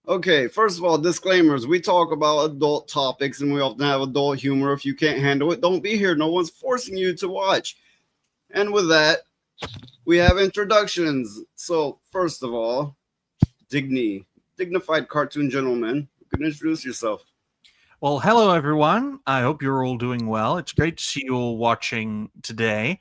Okay, first of all, disclaimers. We talk about adult topics and we often have adult humor. If you can't handle it, don't be here. No one's forcing you to watch. And with that, we have introductions. So, first of all, dignified cartoon gentleman. You can introduce yourself. Well, hello, everyone. I hope you're all doing well. It's great to see you all watching today.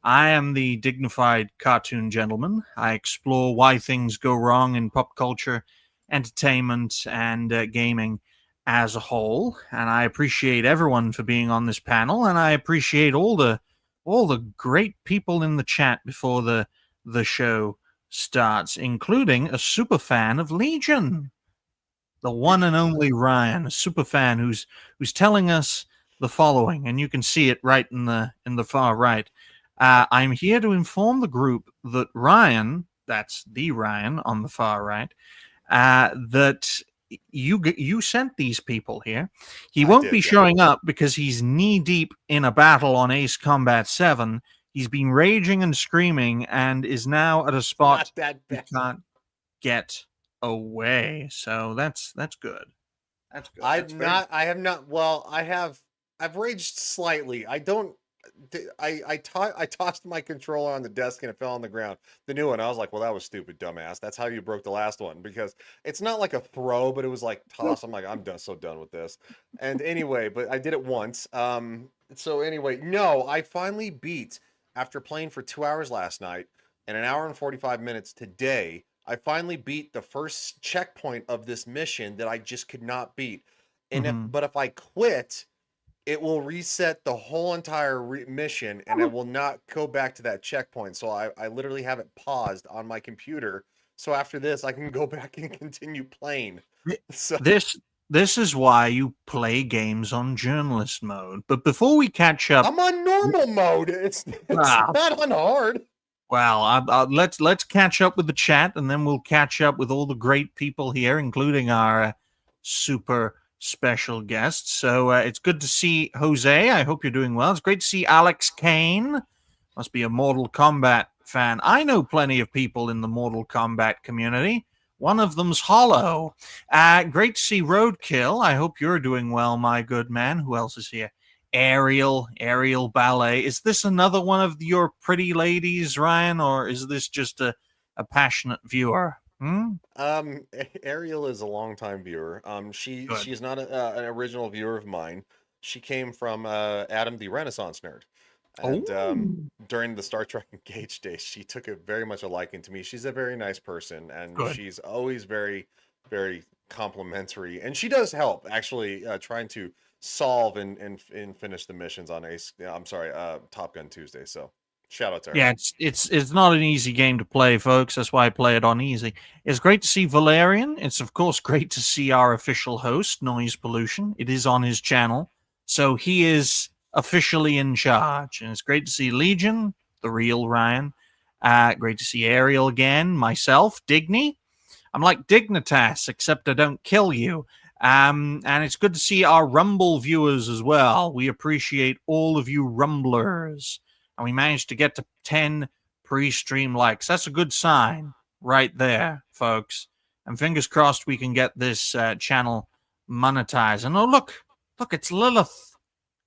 I am the dignified cartoon gentleman. I explore why things go wrong in pop culture, entertainment, and gaming as a whole. And I appreciate everyone for being on this panel, and I appreciate all the great people in the chat before the show starts, including a super fan of Legion, the one and only Ryan, a super fan who's telling us the following, and you can see it right in the far right. I'm here to inform the group that Ryan, that's the Ryan on the far right, that you sent these people here. He won't be showing up because he's knee deep in a battle on Ace Combat 7. He's been raging and screaming and is now at a spot he can't get away. So that's good. That's good. I've raged slightly. I tossed my controller on the desk and it fell on the ground. The new one, I was like, well, that was stupid, dumbass. That's how you broke the last one, because it's not like a throw, but it was like toss. I'm like, I'm so done with this. And anyway, but I did it once. So anyway, no, I finally beat, after playing for 2 hours last night and an hour and 45 minutes today, I finally beat the first checkpoint of this mission that I just could not beat. And but if I quit, it will reset the whole entire mission, and I will not go back to that checkpoint. So I literally have it paused on my computer. So after this, I can go back and continue playing. So this is why you play games on journalist mode. But before we catch up, I'm on normal mode. It's not on hard. Well, let's catch up with the chat, and then we'll catch up with all the great people here, including our super special guests. So it's good to see Jose. I hope you're doing well. It's great to see Alex Kane. Must be a Mortal Kombat fan. I know plenty of people in the Mortal Kombat community. One of them's Hollow. Great to see Roadkill. I hope you're doing well, my good man. Who else is here? Ariel Ballet. Is this another one of your pretty ladies, Ryan, or is this just a passionate viewer? Ariel is a longtime viewer. She's not an original viewer of mine. She came from Adam the Renaissance Nerd. And during the Star Trek Engage days, she took very much a liking to me. She's a very nice person, and she's always very, very complimentary. And she does help, actually, trying to solve and finish the missions on Top Gun Tuesday. So shout out to her. Yeah, it's not an easy game to play, folks. That's why I play it on easy. It's great to see Valerian. It's of course great to see our official host, Noise Pollution. It is on his channel, so he is officially in charge. And it's great to see Legion, the real Ryan. Great to see Ariel again. Myself, Digny. I'm like Dignitas, except I don't kill you. And it's good to see our Rumble viewers as well. We appreciate all of you Rumblers. And we managed to get to 10 pre-stream likes. That's a good sign right there, folks. And fingers crossed we can get this channel monetized. And oh, look, it's Lilith.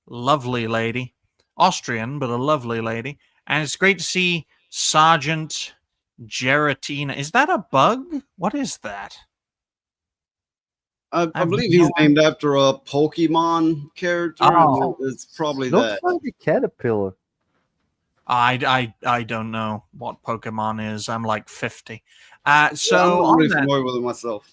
Lovely lady. Austrian, but a lovely lady. And it's great to see Sergeant Geratina. Is that a bug? What is that? I believe he's named after a Pokemon character. Oh, it's probably looks like a caterpillar. I don't know what Pokemon is. I'm like 50. So I'm really familiar with it myself.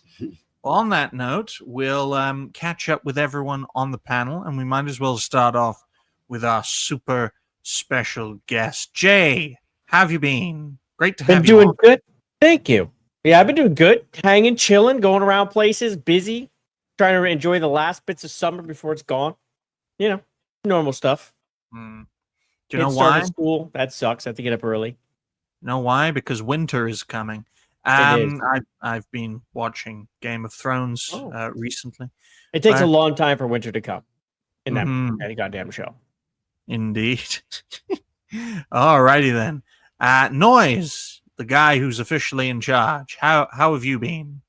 On that note, we'll catch up with everyone on the panel, and we might as well start off with our super special guest. Jay, how have you been? Great to have you. Been doing good. Thank you. Yeah, I've been doing good. Hanging, chilling, going around places, busy, trying to enjoy the last bits of summer before it's gone. You know, normal stuff. Do you know why? School. That sucks. I have to get up early. Know why? Because winter is coming. I've been watching Game of Thrones recently. It takes a long time for winter to come in that goddamn show. Indeed. Alrighty then. Noise, the guy who's officially in charge. How have you been?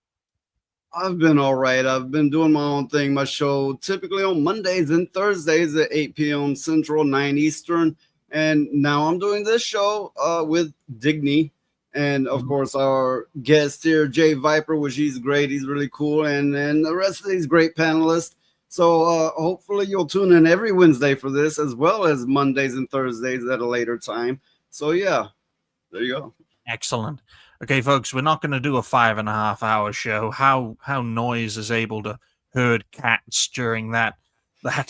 I've been all right. I've been doing my own thing. My show typically on Mondays and Thursdays at 8 p.m. Central, 9 Eastern. And now I'm doing this show with Digny. And of course, our guest here, Jay Viper, which he's great. He's really cool. And then the rest of these great panelists. So hopefully you'll tune in every Wednesday for this, as well as Mondays and Thursdays at a later time. So yeah, there you go. Excellent. Okay, folks, we're not going to do a 5.5 hour show. How Noise is able to herd cats during that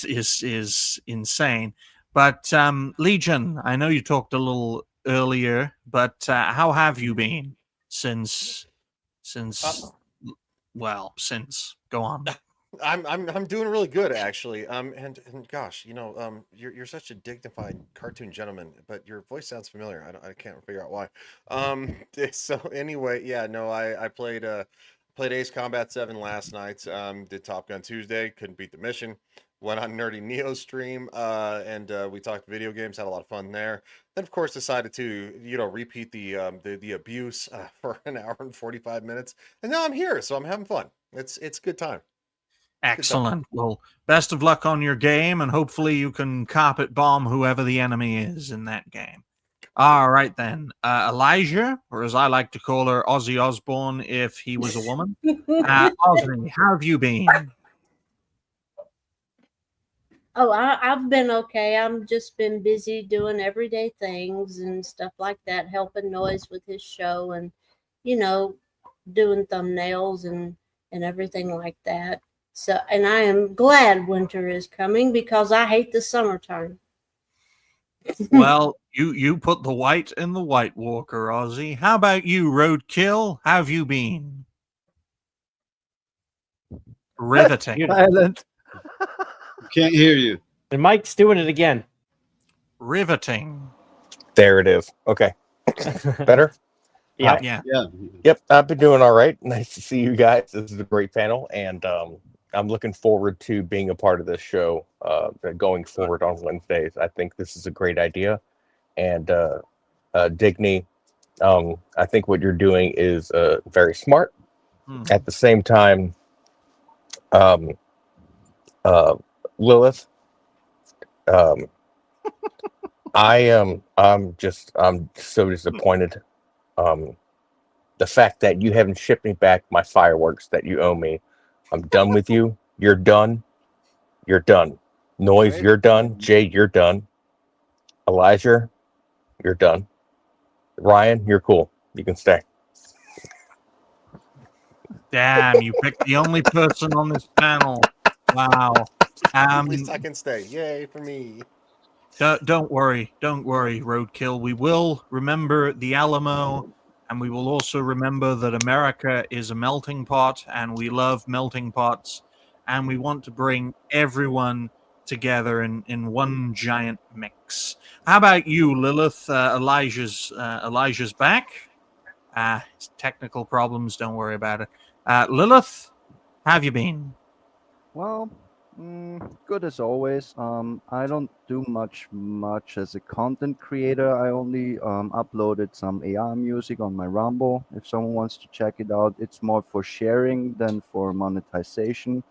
is insane. But Legion, I know you talked a little earlier, but how have you been since go on. I'm doing really good actually. And gosh, you're such a dignified cartoon gentleman, but your voice sounds familiar. I can't figure out why. So anyway, yeah, no, I played Ace Combat 7 last night. Did Top Gun Tuesday, couldn't beat the mission. Went on Nerdy Neo stream, and we talked video games, had a lot of fun there. Then of course decided to repeat the abuse for an hour and 45 minutes, and now I'm here, so I'm having fun. It's a good time. Excellent. Well, best of luck on your game, and hopefully you can carpet bomb whoever the enemy is in that game. All right, then. Elijah, or as I like to call her, Ozzy Osbourne, if he was a woman. Ozzy, how have you been? Oh, I've been okay. I've just been busy doing everyday things and stuff like that, helping Noise with his show and, doing thumbnails and everything like that. So, and I am glad winter is coming because I hate the summertime. Well, you put the white in the White Walker, Ozzy. How about you, Roadkill? How have you been? Riveting. Silent. Can't hear you. And Mike's doing it again. Riveting. There it is. Okay. Better? Yeah. Yeah. Yeah. Yep. I've been doing all right. Nice to see you guys. This is a great panel. And I'm looking forward to being a part of this show going forward on Wednesdays. I think this is a great idea. And Digny, I think what you're doing is very smart. At the same time, Lilith, I'm so disappointed. The fact that you haven't shipped me back my fireworks that you owe me. I'm done with you. You're done. You're done. Noise, Right. you're done. Jay, you're done. Elijah, you're done. Ryan, you're cool. You can stay. Damn, you picked the only person on this panel. Wow. At least I can stay. Yay for me. Don't worry, Roadkill. We will remember the Alamo, and we will also remember that America is a melting pot, and we love melting pots, and we want to bring everyone together in one giant mix. How about you, Lilith? Elijah's back. Technical problems, don't worry about it. Lilith, how have you been? Well, good as always. I don't do much as a content creator. I only uploaded some AR music on my Rumble. If someone wants to check it out, it's more for sharing than for monetization.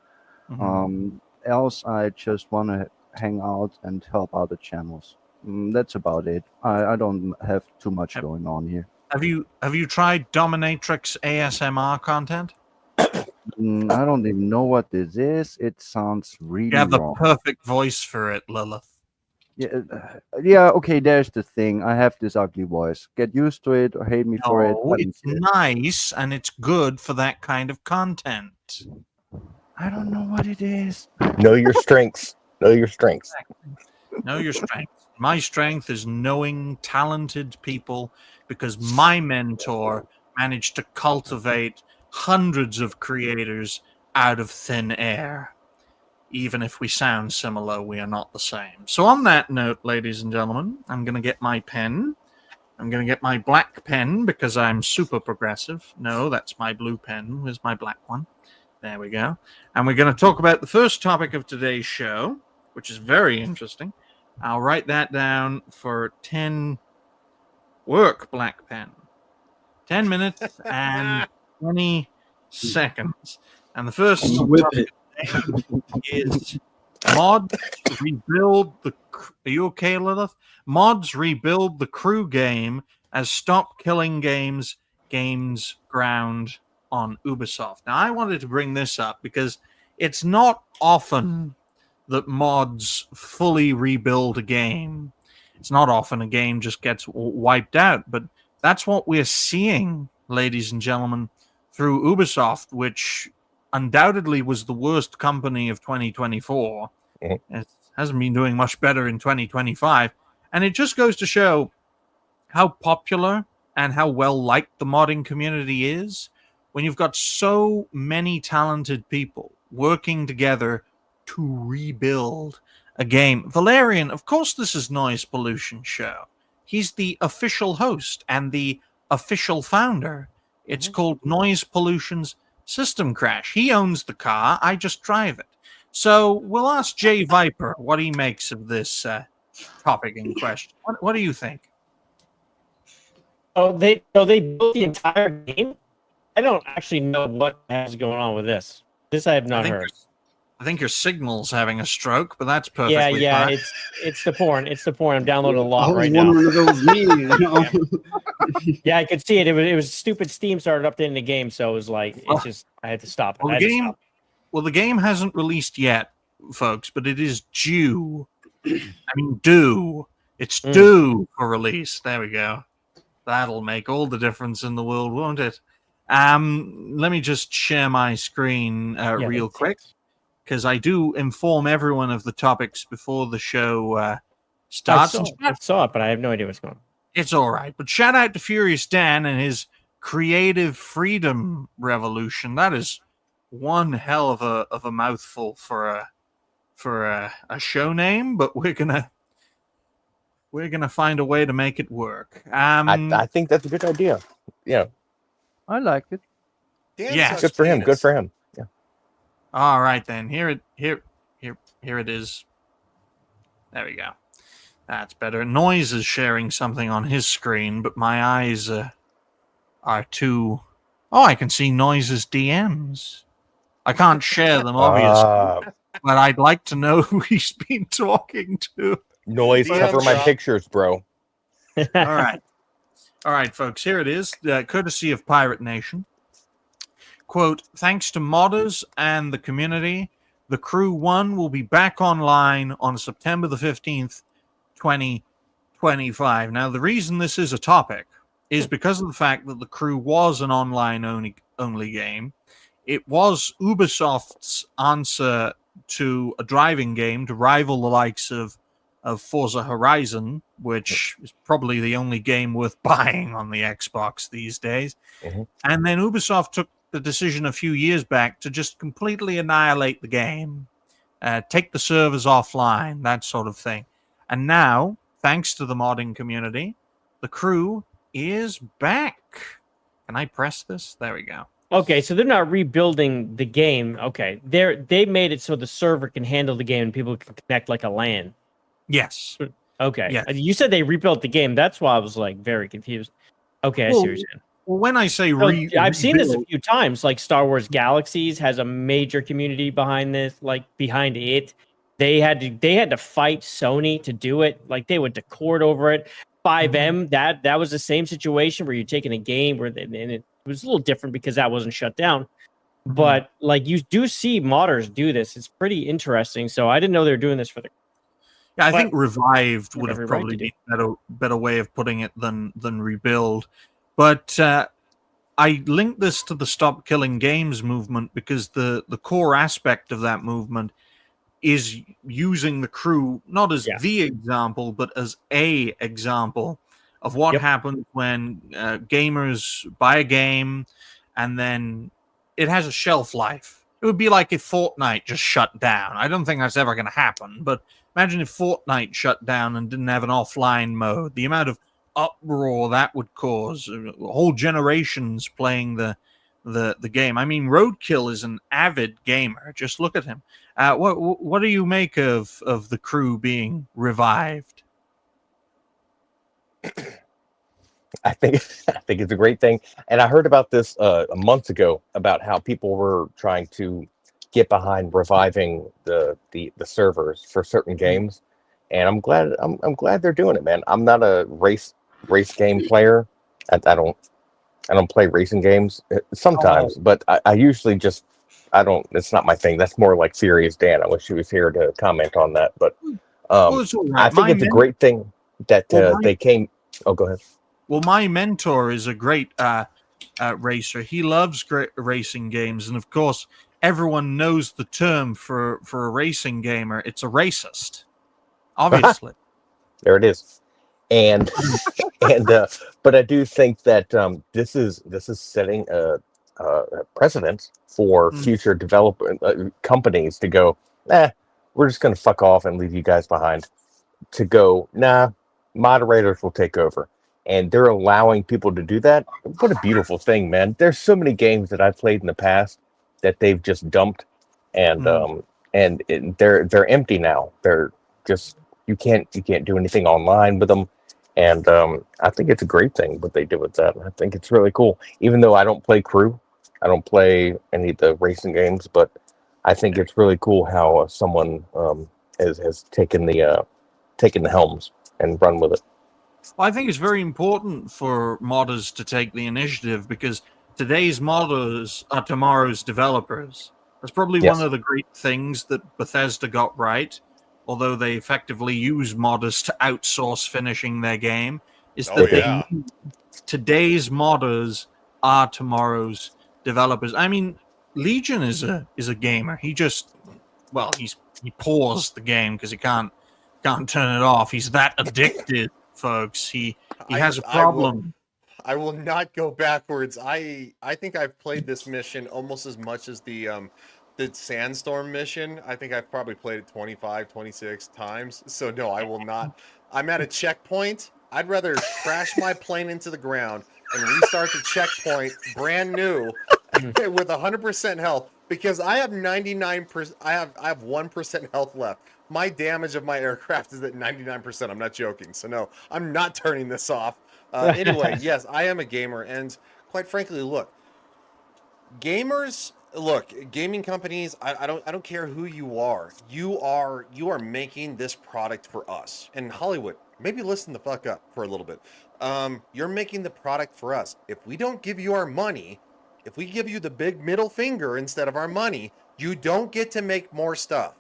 Else, I just want to hang out and help other channels. That's about it. I don't have too much going on here. Have you tried Dominatrix ASMR content? I don't even know what this is. It sounds really You have the wrong. perfect voice for it, Lilith. Yeah, okay, there's the thing. I have this ugly voice. Get used to it or hate me for it. No, I don't it's care. nice and it's good for that kind of content. I don't know what it is. Know your strengths. Know your strengths. Know your strength. My strength is knowing talented people because my mentor managed to cultivate hundreds of creators out of thin air. Even if we sound similar, we are not the same. So on that note, ladies and gentlemen, I'm going to get my pen. I'm going to get my black pen because I'm super progressive. No, that's my blue pen. Where's my black one? There we go. And we're going to talk about the first topic of today's show, which is very interesting. I'll write that down for 10 work, Black Pen. 10 minutes and 20 seconds. And the first Whip topic is mods rebuild the. Are you okay, Lilith? Mods rebuild the crew game as Stop Killing Games ground on Ubisoft. Now, I wanted to bring this up because it's not often that mods fully rebuild a game. It's not often a game just gets wiped out, but that's what we're seeing, ladies and gentlemen, through Ubisoft, which undoubtedly was the worst company of 2024. It hasn't been doing much better in 2025. And it just goes to show how popular and how well liked the modding community is when you've got so many talented people working together to rebuild a game. Valerian, of course, this is Noise Pollution Show. He's the official host and the official founder. It's called Noise Pollution's System Crash. He owns the car. I just drive it. So we'll ask Jay Viper what he makes of this topic in question. What do you think? They built the entire game. I don't actually know what is going on with this. This I have not heard. I think your signal's having a stroke, but that's perfectly Yeah, fine. it's the porn. It's the porn. I'm downloading a I lot was right now. wondering if it was me. You know? Yeah, I could see it. It was stupid. Steam started updating the game, so it was like I had to stop. Well, I had to stop. The game hasn't released yet, folks, but it is due. It's due for release. There we go. That'll make all the difference in the world, won't it? Let me just share my screen real quick, because I do inform everyone of the topics before the show starts. I saw it, but I have no idea what's going on. It's all right. But shout out to Furious Dan and his creative freedom revolution. That is one hell of a mouthful for a show name, but we're gonna find a way to make it work. I think that's a good idea. Yeah. I like it. Dan Yeah. says Good for him. penis. Good for him. Yeah. All right then. Here it is. There we go. That's better. Noise is sharing something on his screen, but my eyes are too. Oh, I can see Noise's DMs. I can't share them, obviously, but I'd like to know who he's been talking to. Noise, Yeah, cover my John. pictures, bro. All right, folks, here it is, courtesy of Pirate Nation. Quote, thanks to modders and the community, the Crew 1 will be back online on September the 15th, 2025. Now, the reason this is a topic is because of the fact that the Crew was an online-only game. It was Ubisoft's answer to a driving game to rival the likes of Forza Horizon, which is probably the only game worth buying on the Xbox these days. Mhm. And then Ubisoft took the decision a few years back to just completely annihilate the game, take the servers offline, that sort of thing. And now, thanks to the modding community, the Crew is back. Can I press this? There we go. Okay, so they're not rebuilding the game. Okay, they made it so the server can handle the game and people can connect like a LAN. Yes. Okay, Yes. You said they rebuilt the game. That's why I was like very confused. Okay, I see what you're saying. Well, when I say So, I've seen this a rebuild- few times. Like Star Wars Galaxies has a major community behind this. Like behind it, they had to fight Sony to do it. Like they went to court over it. 5M that was the same situation where you're taking a game and it was a little different because that wasn't shut down. But like you do see modders do this. It's pretty interesting. So I didn't know they were doing this for the. Yeah, I But- think revived would have Every right probably to been a better way of putting it than rebuild. But I linked this to the Stop Killing Games movement because the core aspect of that movement is using the Crew not as the example, but as a example of what happens when gamers buy a game and then it has a shelf life. It would be like if Fortnite just shut down. I don't think that's ever going to happen, but imagine if Fortnite shut down and didn't have an offline mode. The amount of uproar that would cause, whole generations playing the the game. I mean, Roadkill is an avid gamer. Just look at him. What do you make of the crew being revived? I think it's a great thing. And I heard about this a month ago about how people were trying to get behind reviving the servers for certain games. And I'm glad they're doing it, man. I'm not a race game player. I don't play racing games sometimes, but I usually just it's not my thing. That's more like Furious Dan. I wish he was here to comment on that. But It's all right. I think it's a great thing that they came. Oh, go ahead. Well, my mentor is a great racer. He loves great racing games, and of course, everyone knows the term for a racing gamer. It's a racist, obviously. There it is. And but I do think that this is setting a precedent for future developer companies to go, we're just going to fuck off and leave you guys behind. To go, moderators will take over. And they're allowing people to do that. What a beautiful thing, man. There's so many games that I've played in the past that they've just dumped, and they're empty now. They're just you can't do anything online with them. And I think it's a great thing what they did with that. I think it's really cool. Even though I don't play Crew, I don't play any of the racing games, but I think it's really cool how someone has taken the helms and run with it. Well, I think it's very important for modders to take the initiative because today's modders are tomorrow's developers. That's probably one of the great things that Bethesda got right, although they effectively use modders to outsource finishing their game, is that today's modders are tomorrow's developers. I mean, Legion is a gamer. He just, he paused the game because he can't turn it off. He's that addicted, folks. He has a problem. I will not go backwards. I think I've played this mission almost as much as the Sandstorm mission. I think I've probably played it 25, 26 times. So no, I will not. I'm at a checkpoint. I'd rather crash my plane into the ground and restart the checkpoint brand new with 100% health because I have 99%. I have 1% health left. My damage of my aircraft is at 99%. I'm not joking. So no, I'm not turning this off. Anyway, yes, I am a gamer, and quite frankly, gaming companies. I don't care who you are. You are making this product for us. And Hollywood, maybe listen the fuck up for a little bit. You're making the product for us. If we don't give you our money, if we give you the big middle finger instead of our money, you don't get to make more stuff.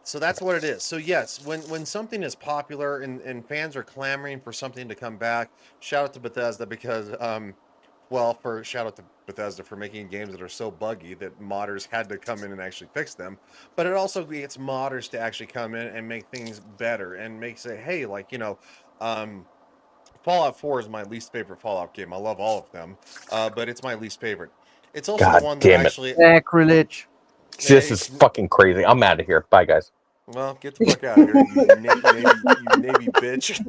So that's what it is. So yes, when something is popular and fans are clamoring for something to come back, shout out to Bethesda because, shout out to Bethesda for making games that are so buggy that modders had to come in and actually fix them. But it also gets modders to actually come in and make things better and say, hey, Fallout 4 is my least favorite Fallout game. I love all of them, but it's my least favorite. It's also the one that actually sacrilege. This is fucking crazy. I'm out of here. Bye, guys. Well, get the fuck out of here, you Navy bitch.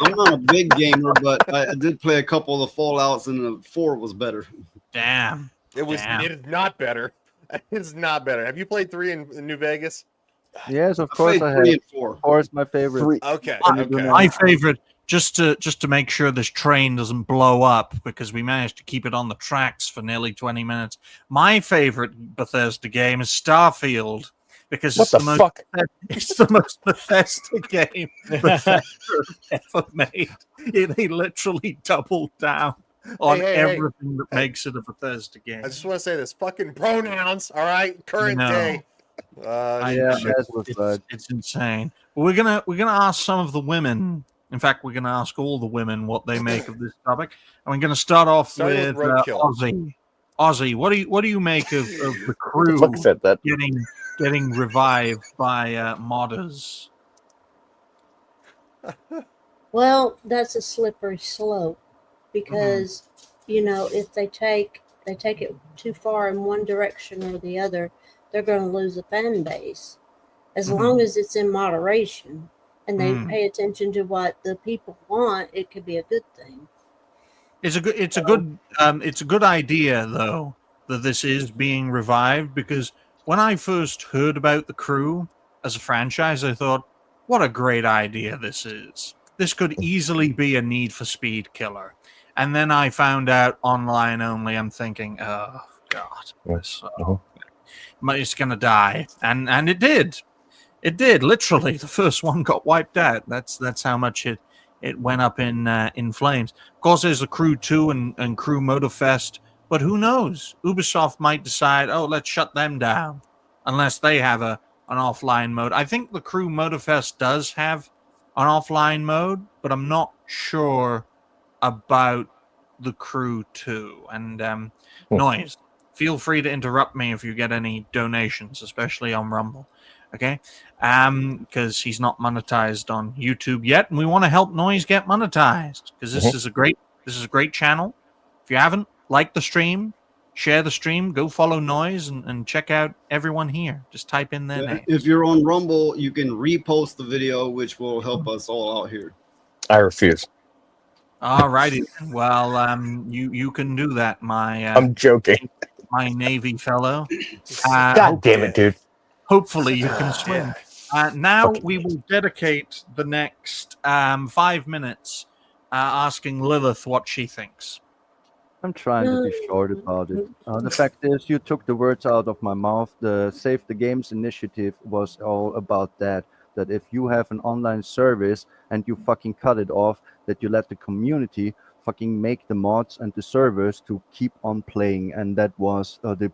I'm not a big gamer, but I did play a couple of the Fallouts, and the 4 was better. Damn. It is not better. It's not better. Have you played 3 in New Vegas? Yes, of course I have. 3 and 4. 4 is my favorite. Okay. My favorite, just to make sure this train doesn't blow up because we managed to keep it on the tracks for nearly 20 minutes. My favorite Bethesda game is Starfield because it's the most Bethesda game Bethesda ever made. They literally doubled down on everything that makes it a Bethesda game. I just want to say this: fucking pronouns. All right, current day. It's insane. We're gonna ask some of the women. In fact, we're gonna ask all the women what they make of this topic, and we're gonna start off with Ozzy. Ozzy, what do you make of the crew getting revived by modders? Well, that's a slippery slope because if they take it too far in one direction or the other, they're going to lose a fan base. As long as it's in moderation and they pay attention to what the people want, it could be a good thing. It's a good idea though that this is being revived, because when I first heard about The Crew as a franchise, I thought, what a great idea this is. This could easily be a Need for Speed killer. And then I found out online only. I'm thinking, oh, God, this, it's going to die. And it did. It did, literally. The first one got wiped out. That's how much it went up in flames. Of course, there's The Crew 2 and Crew Motorfest, but who knows? Ubisoft might decide, oh, let's shut them down, unless they have an offline mode. I think The Crew Motorfest does have an offline mode, but I'm not sure about The Crew 2. And Noise, feel free to interrupt me if you get any donations, especially on Rumble. Okay, because he's not monetized on YouTube yet, and we want to help Noise get monetized, because this is a great channel. If you haven't, like the stream, share the stream, go follow Noise, and check out everyone here. Just type in their name. If you're on Rumble, you can repost the video, which will help us all out here. I refuse. All righty. Well, you can do that, I'm joking. my Navy fellow. God damn it, dude. Hopefully you can swim. Now we will dedicate the next 5 minutes asking Lilith what she thinks. I'm trying to be short about it. The fact is, you took the words out of my mouth. The Save the Games initiative was all about that. That if you have an online service and you fucking cut it off, that you let the community fucking make the mods and the servers to keep on playing. And that was the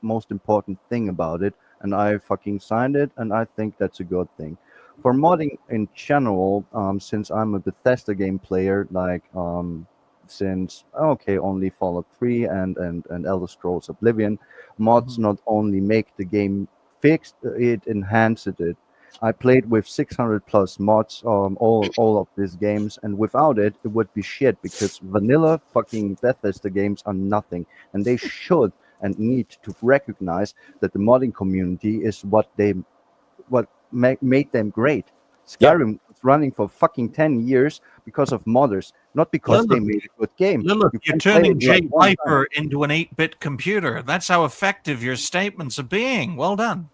most important thing about it. And I fucking signed it, and I think that's a good thing. For modding in general, since I'm a Bethesda game player, like since only Fallout 3 and Elder Scrolls Oblivion, mods not only make the game fixed, it enhanced it. I played with 600 plus mods all of these games, and without it would be shit, because vanilla fucking Bethesda games are nothing, and they should and need to recognize that the modding community is what made them great. Skyrim was running for fucking 10 years because of modders, not because they made a good game. Lilith, you're turning Jay Piper into an 8-bit computer. That's how effective your statements are being. Well done.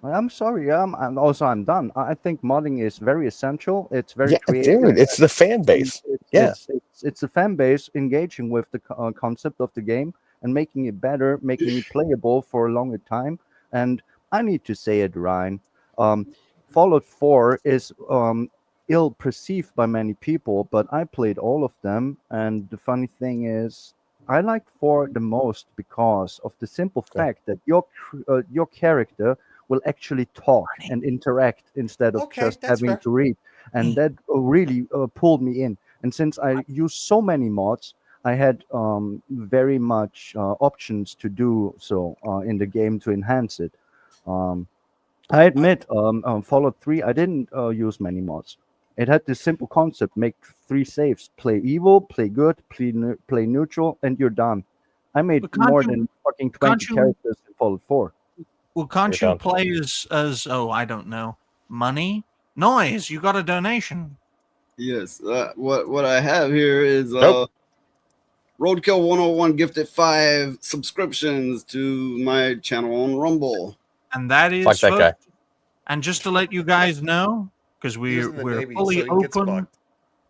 I'm sorry. I'm done. I think modding is very essential. It's very creative. Dude, it's the fan base. It's the fan base engaging with the concept of the game and making it better, making it playable for a longer time. And I need to say it, Ryan. Fallout 4 is ill perceived by many people, but I played all of them. And the funny thing is, I liked 4 the most because of the simple fact that your character will actually talk and interact instead of just having to read. And that really pulled me in. And since I use so many mods, I had very much options to do so in the game to enhance it. I admit, Fallout 3, I didn't use many mods. It had this simple concept: make 3 saves, play evil, play good, play neutral, and you're done. I made more than fucking 20 characters in Fallout 4. Well, can't you play as I don't know, money? Noise, you got a donation. Yes. What I have here is Roadkill 101 gifted 5 subscriptions to my channel on Rumble. And that is like that guy. And just to let you guys know, because we're fully open,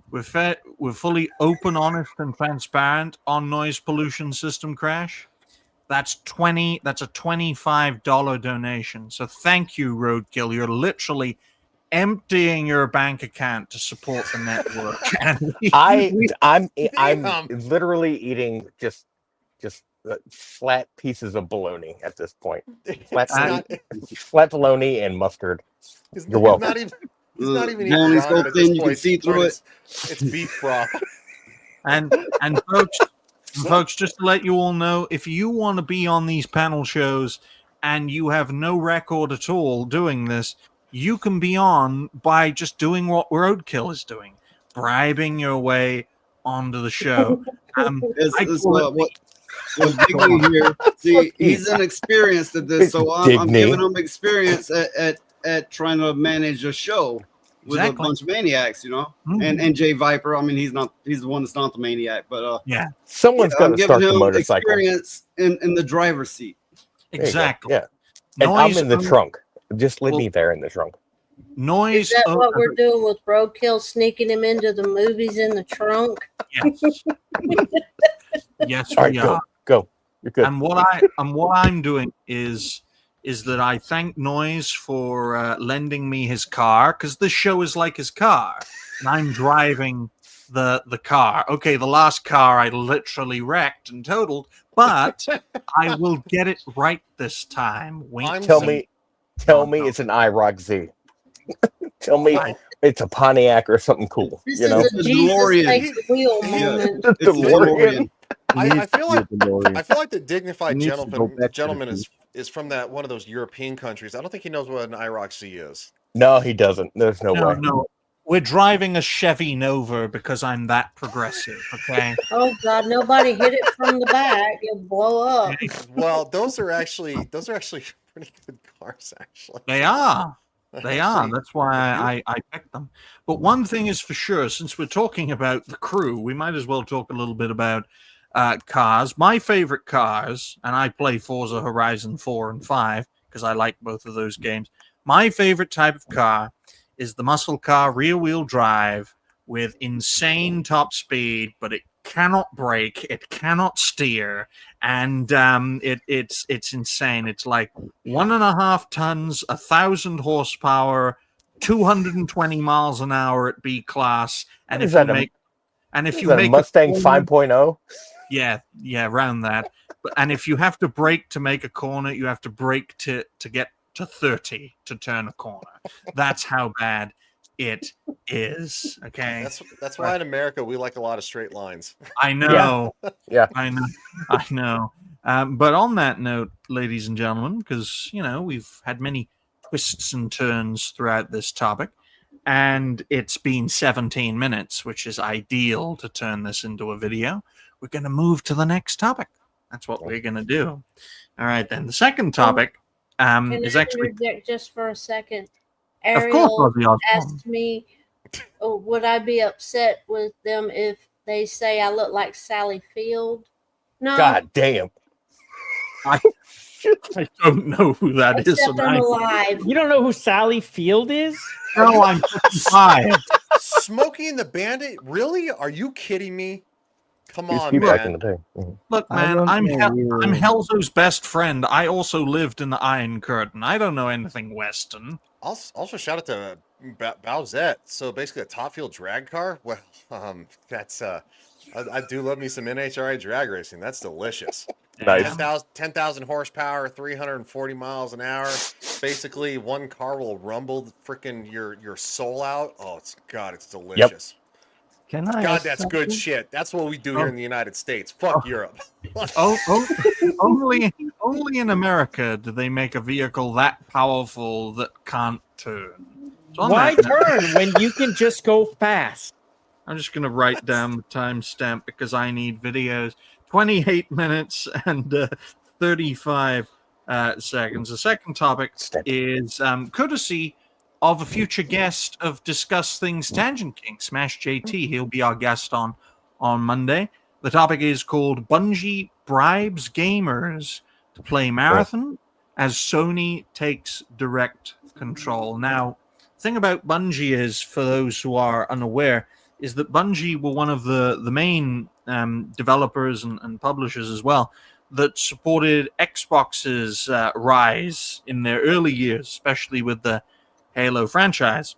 we're fully open, honest, and transparent on noise pollution system crash. That's a $25 donation. So thank you, Roadkill. You're literally emptying your bank account to support the network. I'm literally eating just flat pieces of bologna at this point. Flat bologna and mustard. You're welcome. He's not even bologna's so thin you can see through it. It's beef broth. And folks, just to let you all know, if you want to be on these panel shows and you have no record at all doing this, you can be on by just doing what Roadkill is doing, bribing your way onto the show. What Digny here? See, he's inexperienced at this, so I'm giving him experience at trying to manage a show. with a Exactly. bunch of maniacs, you know. Mhm. And Jay Viper, I mean, he's the one that's not the maniac, but Someone's got I'm to giving start the him motorcycle. experience in the driver's seat. There you go. Exactly. Yeah. And I'm in the Noise- trunk. Just leave Well- me there in the trunk. Noise. Is that what we're doing with Roadkill, sneaking him into the movies in the trunk? Yes. Yes, All right, we go. are. Go. You're good. And what I'm doing is that I thank Noise for lending me his car, because this show is like his car, and I'm driving the car. Okay, the last car I literally wrecked and totaled, but I will get it right this time. Wink. Tell and- me no. it's an IROC Z. Tell me I- it's a Pontiac or something cool. This You know? is The a Jesus DeLorean. take the wheel Yeah. moment. It's the DeLorean. I feel like DeLorean. I feel like the dignified He needs to go gentleman back to the gentleman future. is from that one of those European countries. I don't think he knows what an IROC C is. No, he doesn't. There's no way. No. We're driving a Chevy Nova because I'm that progressive, okay? Oh God, nobody hit it from the back. You'll blow up. Well, those are actually pretty good cars, actually. They are. They are. Actually, That's why I picked them. But one thing is for sure, since we're talking about the crew, we might as well talk a little bit about cars. My favorite cars, and I play Forza Horizon 4 and 5 because I like both of those games. My favorite type of car is the muscle car, rear-wheel drive with insane top speed, but it cannot brake, it cannot steer, and it's insane. It's like 1.5 tons, 1,000 horsepower, 220 miles an hour at B class, and What if is you that, a- make and if Is you that a make a Mustang corner- 5.0? yeah, around that. And if you have to brake to make a corner, you have to brake to get to 30 to turn a corner. That's how bad it is. Okay. that's why in America we like a lot of straight lines. I know. Yeah. I know. But on that note, ladies and gentlemen, because we've had many twists and turns throughout this topic, and it's been 17 minutes, which is ideal to turn this into a video. We're going to move to the next topic. That's what we're going to do. All right, then. The second topic Can is I actually, interject just for a second? of course, Ariel Ozzy Osbourne. asked me, would I be upset with them if they say I look like Sally Field? No, God damn. I don't know who that is. except and I'm I- alive. You don't know who Sally Field is? No, I'm 55. Smokey and the Bandit? Really? Are you kidding me? Come Used to on, be back in man. the day. Mhm. Look, I man, don't I'm know I'm you. Helzo's best friend. I also lived in the Iron Curtain. I don't know anything Western. Also, shout out to Bowsette. So basically, a top fuel drag car. Well, that's I do love me some NHRA drag racing. That's delicious. Nice. 10,000 horsepower, 340 miles an hour. Basically, one car will rumble freaking your soul out. Oh, it's delicious. Can I? God, ask that's good something? shit. That's what we do here in the United States. Fuck Europe. Oh, only in America do they make a vehicle that powerful that can't turn. So on Why that note, turn when you can just go fast? I'm just going to write down the timestamp because I need videos. 28 minutes and 35 seconds. The second topic Step. is courtesy of a future guest of Discuss Things Tangent King, Smash JT. He'll be our guest on Monday. The topic is called Bungie Bribes Gamers to Play Marathon as Sony takes direct control. Now, the thing about Bungie is, for those who are unaware, is that Bungie were one of the main developers and publishers as well that supported Xbox's rise in their early years, especially with the Halo franchise.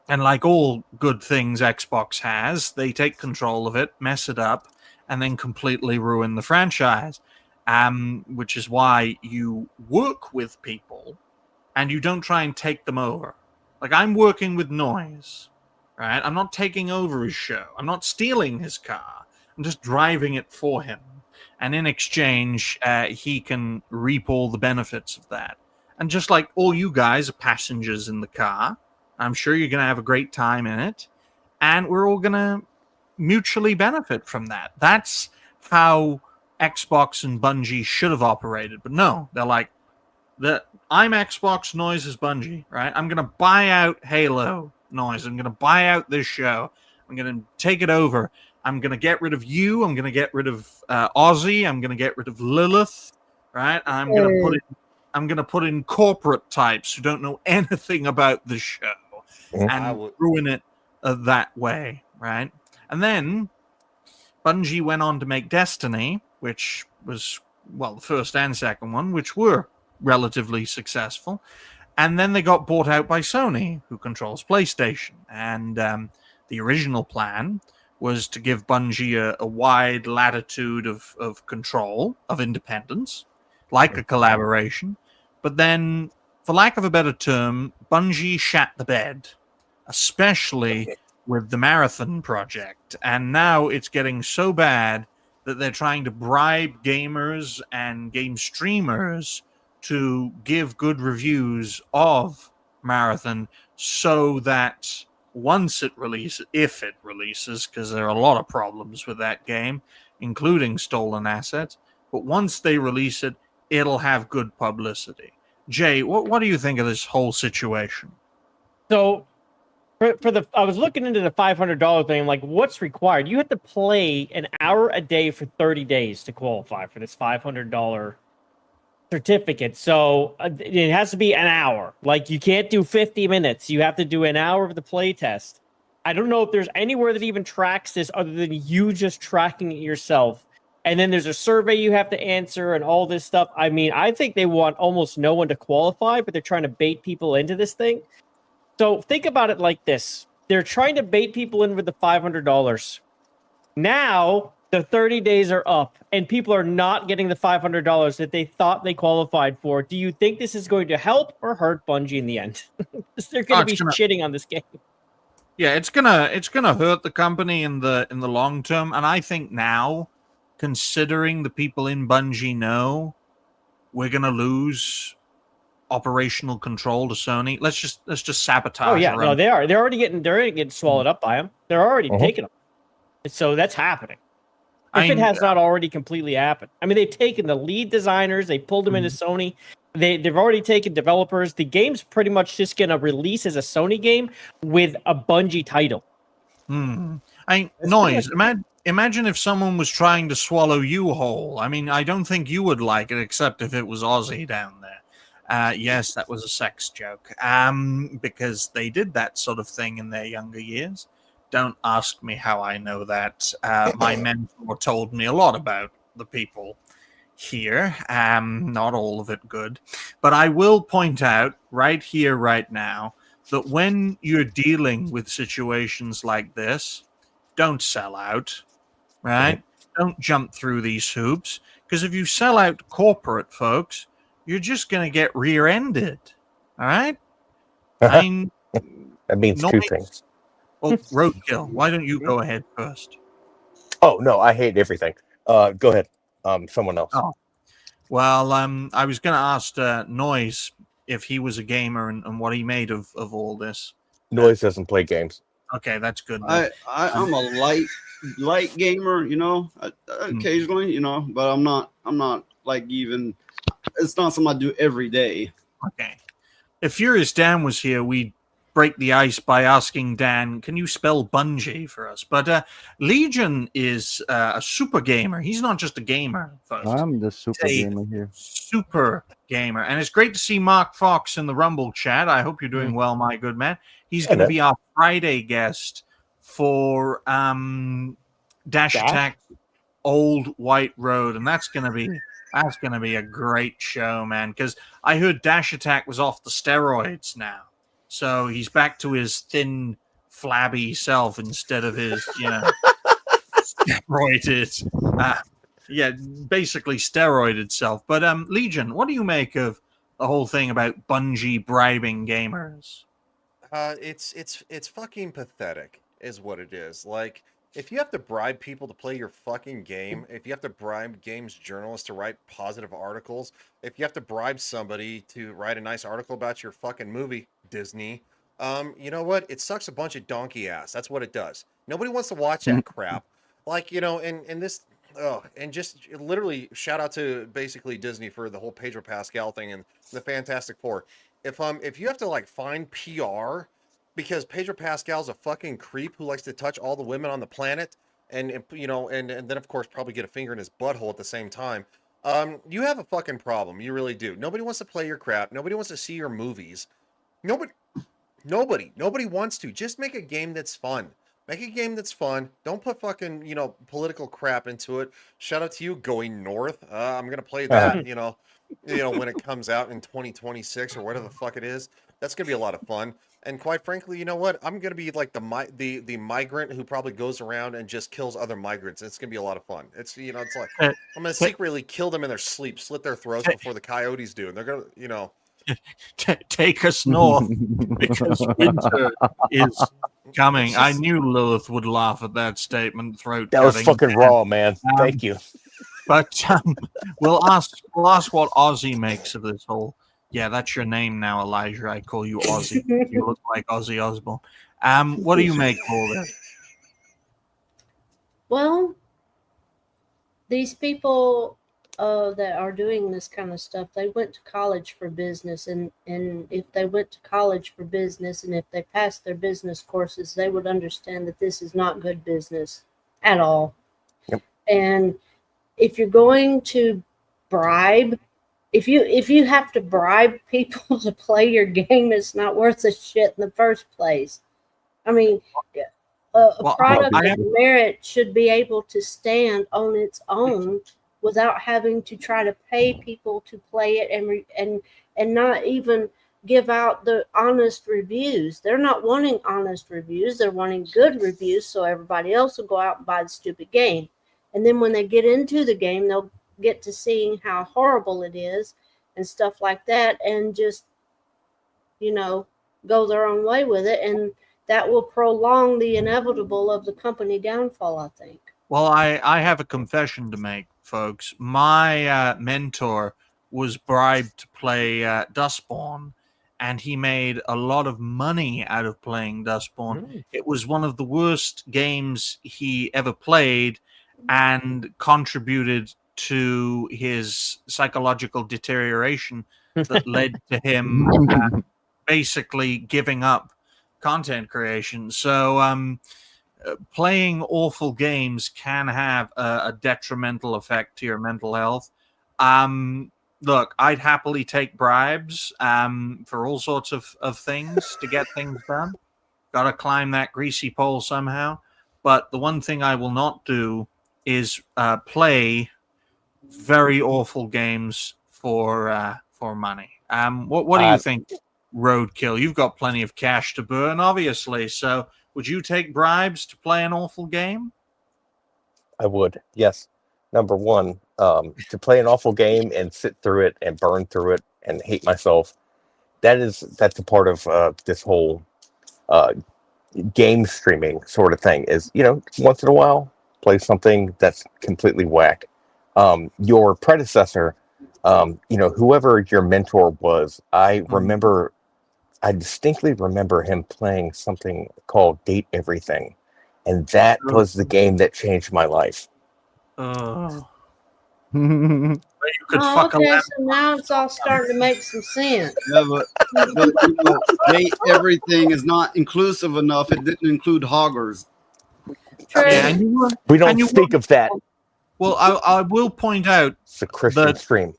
And like all good things Xbox has, they take control of it, mess it up, and then completely ruin the franchise. Which is why you work with people and you don't try and take them over. Like, I'm working with Noise, right? I'm not taking over his show. I'm not stealing his car. I'm just driving it for him. And in exchange, he can reap all the benefits of that. And just like all you guys are passengers in the car, I'm sure you're going to have a great time in it. And we're all going to mutually benefit from that. That's how Xbox and Bungie should have operated. But no, they're like, I'm Xbox, Noise is Bungie, right? I'm going to buy out Halo Noise. I'm going to buy out this show. I'm going to take it over. I'm going to get rid of you. I'm going to get rid of Ozzy. I'm going to get rid of Lilith. Right? I'm going to put in corporate types who don't know anything about the show and ruin it that way. Right? And then Bungie went on to make Destiny, which was, well, the first and second one, which were relatively successful. And then they got bought out by Sony, who controls PlayStation. And the original plan was to give Bungie a wide latitude of control, of independence, like a collaboration. But then, for lack of a better term, Bungie shat the bed, especially with the Marathon project. And now it's getting so bad that they're trying to bribe gamers and game streamers to give good reviews of Marathon so that once it releases, if it releases, because there are a lot of problems with that game, including stolen assets, but once they release it, it'll have good publicity. Jay, what do you think of this whole situation? So I was looking into the $500 thing. Like, what's required? You have to play an hour a day for 30 days to qualify for this $500 certificate. So it has to be an hour. Like, you can't do 50 minutes. You have to do an hour of the play test. I don't know if there's anywhere that even tracks this other than you just tracking it yourself. And then there's a survey you have to answer and all this stuff. I mean, I think they want almost no one to qualify, but they're trying to bait people into this thing. So think about it like this. They're trying to bait people in with the $500. Now the 30 days are up and people are not getting the $500 that they thought they qualified for. Do you think this is going to help or hurt Bungie in the end? They're going to be shitting on this game. Yeah, it's gonna hurt the company in the long term. And I think now, considering the people in Bungie know we're gonna lose operational control to Sony, let's just sabotage. Oh yeah, no, they are. They're already getting swallowed up by them. They're already taking them. So that's happening. If it has not already completely happened. I mean, they've taken the lead designers, they pulled them into Sony. They've already taken developers. The game's pretty much just going to release as a Sony game with a Bungie title. Noise. Imagine if someone was trying to swallow you whole. I mean, I don't think you would like it, except if it was Ozzy down there. Yes, that was a sex joke. Because they did that sort of thing in their younger years. Don't ask me how I know that. My mentor told me a lot about the people here. Not all of it good. But I will point out right here, right now, that when you're dealing with situations like this, don't sell out, right? Don't jump through these hoops. Because if you sell out corporate, folks, you're just going to get rear-ended, all right? I mean, that means two things. Well, Roadkill, why don't you go ahead first? Oh, no, I hate everything. Go ahead. Someone else. Oh. Well, I was going to ask Noise if he was a gamer and what he made of all this. Noise doesn't play games. Okay, that's good. I'm a light gamer, you know, occasionally, you know, but I'm not like even. It's not something I do every day. Okay. If Furious Dan was here, we'd break the ice by asking Dan, can you spell Bungie for us? But Legion is a super gamer. He's not just a gamer, folks. I'm the super gamer here. Super gamer. And it's great to see Mark Fox in the Rumble chat. I hope you're doing well, my good man. He's going to be our Friday guest for Dash Attack Old White Road. And that's going to be a great show, man, because I heard Dash Attack was off the steroids now. So he's back to his thin, flabby self instead of his, steroided, basically steroided self. But Legion, what do you make of the whole thing about Bungie bribing gamers? It's fucking pathetic, is what it is. Like, if you have to bribe people to play your fucking game, if you have to bribe games journalists to write positive articles, if you have to bribe somebody to write a nice article about your fucking movie, Disney, you know what? It sucks a bunch of donkey ass. That's what it does. Nobody wants to watch that crap. Like, and this, and just literally shout out to basically Disney for the whole Pedro Pascal thing and the Fantastic Four. If you have to like find PR because Pedro Pascal's a fucking creep who likes to touch all the women on the planet, and you know, and then of course probably get a finger in his butthole at the same time. You have a fucking problem. You really do. Nobody wants to play your crap. Nobody wants to see your movies. Nobody wants to. Just make a game that's fun. Make a game that's fun. Don't put fucking, you know, political crap into it. Shout out to you, Going North. I'm gonna play that, you know, when it comes out in 2026 or whatever the fuck it is. That's gonna be a lot of fun. And quite frankly, you know what? I'm gonna be like the migrant who probably goes around and just kills other migrants. It's gonna be a lot of fun. It's, you know, it's like Uh, I'm gonna secretly kill them in their sleep, slit their throats before the coyotes do, and they're gonna, you know. Take us north because winter is coming. I knew Lilith would laugh at that statement. Throat That was cutting. fucking raw, man. Thank you. But we'll ask what Ozzy makes of this whole. Yeah, that's your name now, Elijah. I call you Ozzy. You look like Ozzy Osbourne. What do you make of all this? Well, these people that are doing this kind of stuff, they went to college for business, and if they went to college for business and if they passed their business courses, they would understand that this is not good business at all. Yep. And if you're going to bribe, if you have to bribe people to play your game, it's not worth a shit in the first place. I mean, a product of merit should be able to stand on its own without having to try to pay people to play it and not even give out the honest reviews. They're not wanting honest reviews. They're wanting good reviews so everybody else will go out and buy the stupid game. And then when they get into the game, they'll get to seeing how horrible it is and stuff like that, and just, you know, go their own way with it. And that will prolong the inevitable of the company downfall, I think. Well, I have a confession to make, folks. My mentor was bribed to play Dustborn, and he made a lot of money out of playing Dustborn. It was one of the worst games he ever played and contributed to his psychological deterioration that led to him basically giving up content creation. So playing awful games can have a detrimental effect to your mental health. Look, I'd happily take bribes for all sorts of things to get things done. Got to climb that greasy pole somehow. But the one thing I will not do is play very awful games for money. What do you think, Roadkill? You've got plenty of cash to burn, obviously. So would you take bribes to play an awful game? I would, yes. Number one, to play an awful game and sit through it and burn through it and hate myself. That's a part of this whole game streaming sort of thing. Is, you know, once in a while play something that's completely whack. Your predecessor, you know, whoever your mentor was, I distinctly remember him playing something called Date Everything, and that was the game that changed my life. You could fuck okay, around. so now it's all starting to make some sense. Yeah, but you know, Date Everything is not inclusive enough. It didn't include hoggers. True. Yeah, and We don't speak of that. well, I will point out It's a Christian stream.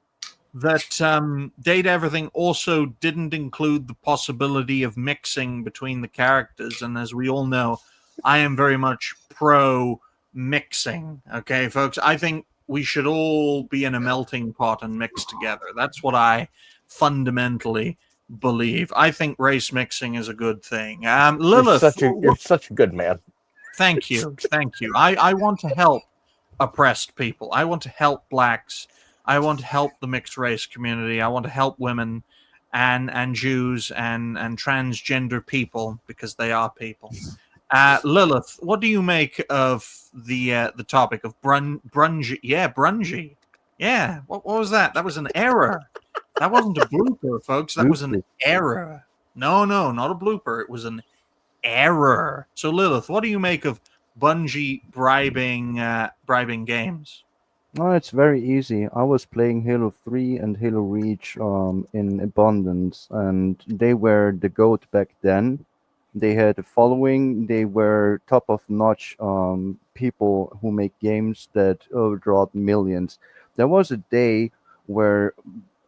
that Date Everything also didn't include the possibility of mixing between the characters. And as we all know, I am very much pro mixing. Okay, folks, I think we should all be in a melting pot and mix together. That's what I fundamentally believe. I think race mixing is a good thing. Lilith, You're such a good man. Thank you. I want to help oppressed people. I want to help blacks. I want to help the mixed race community. I want to help women and Jews and transgender people, because they are people. Lilith, what do you make of the topic of brungy? Yeah, brungy. Yeah, what was that? That was an error. That wasn't a blooper, folks. That was an error. No, not a blooper. It was an error. So, Lilith, what do you make of Bungie bribing games? Oh, it's very easy. I was playing Halo 3 and Halo Reach in abundance, and they were the GOAT back then They had a following. They were top of notch people who make games that overdrawed millions. There was a day where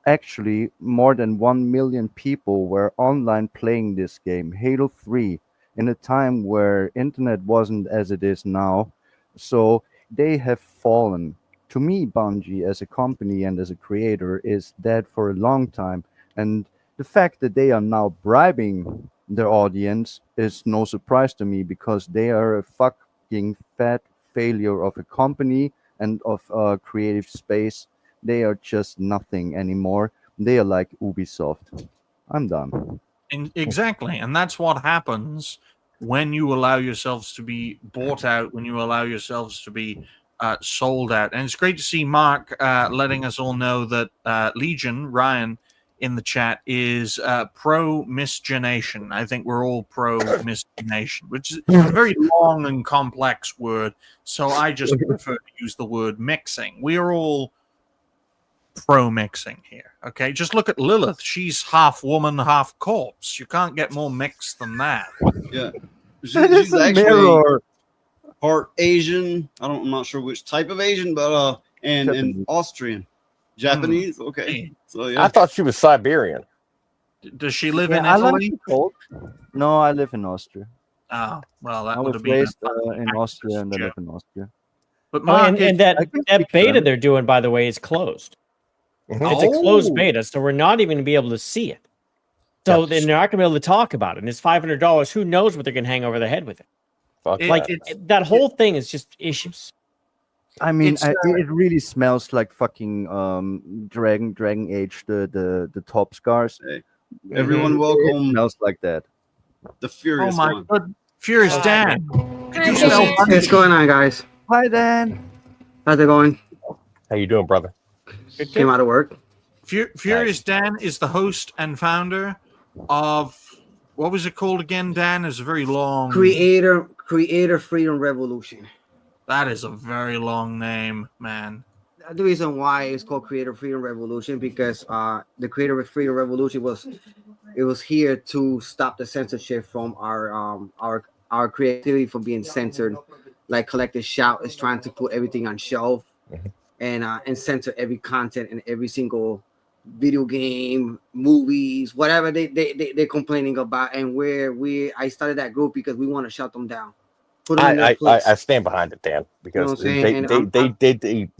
actually more than 1 million people were online playing this game, Halo 3, in a time where internet wasn't as it is now. So they have fallen. To me, Bungie as a company and as a creator is dead for a long time. And the fact that they are now bribing their audience is no surprise to me because they are a fucking fat failure of a company and of a creative space. They are just nothing anymore. They are like Ubisoft. I'm done. Exactly, and that's what happens when you allow yourselves to be bought out, when you allow yourselves to be sold out. And it's great to see Mark letting us all know that Legion, Ryan, in the chat is pro miscegenation. I think we're all pro miscegenation, which is a very long and complex word. So I just prefer to use the word mixing. We are all pro mixing here. Okay, just look at Lilith. She's half woman, half corpse. You can't get more mixed than that. Yeah. It's She's a actually mirror. part Asian. I'm not sure which type of Asian, but and Japanese. Austrian. Japanese? Okay. So I yeah. thought she was Siberian. Does she live Yeah, in I like Italy? the cold. No, I live in Austria. Oh, well, I that would was have been. raised in Austria and I joke. live in Austria. But Oh, Mark, and that I can that speak beta German. they're doing, by the way, is closed. Mhm. It's a closed Oh. beta, so we're not even gonna be able to see it. So Yep. then they're not gonna be able to talk about it. And it's $500. Who knows what they're gonna hang over their head with it? Fuck It- Like that. that whole thing is just issues. I mean, It's, it really smells like fucking Dragon Age, the top scars. Hey, everyone It welcome smells like that. the oh Furious my one. good, Furious Hi. Dan. Hi, you smell Dan. funny? What's going on, guys? Hi, Dan. How's it going? How you doing, brother? Came out of work. Furious Dan is the host and founder of what was it called again? Dan is a very long. Creator Freedom Revolution. That is a very long name, man. The reason why it's called Creator Freedom Revolution because the Creator Freedom Revolution was here to stop the censorship from our creativity from being censored. Like Collective Shout is trying to put everything on shelf and censor every content and every single video game, movies, whatever they're complaining about. And I started that group because we want to shut them down. Put them in their I place. stand behind it, Dan, because what I'm saying? And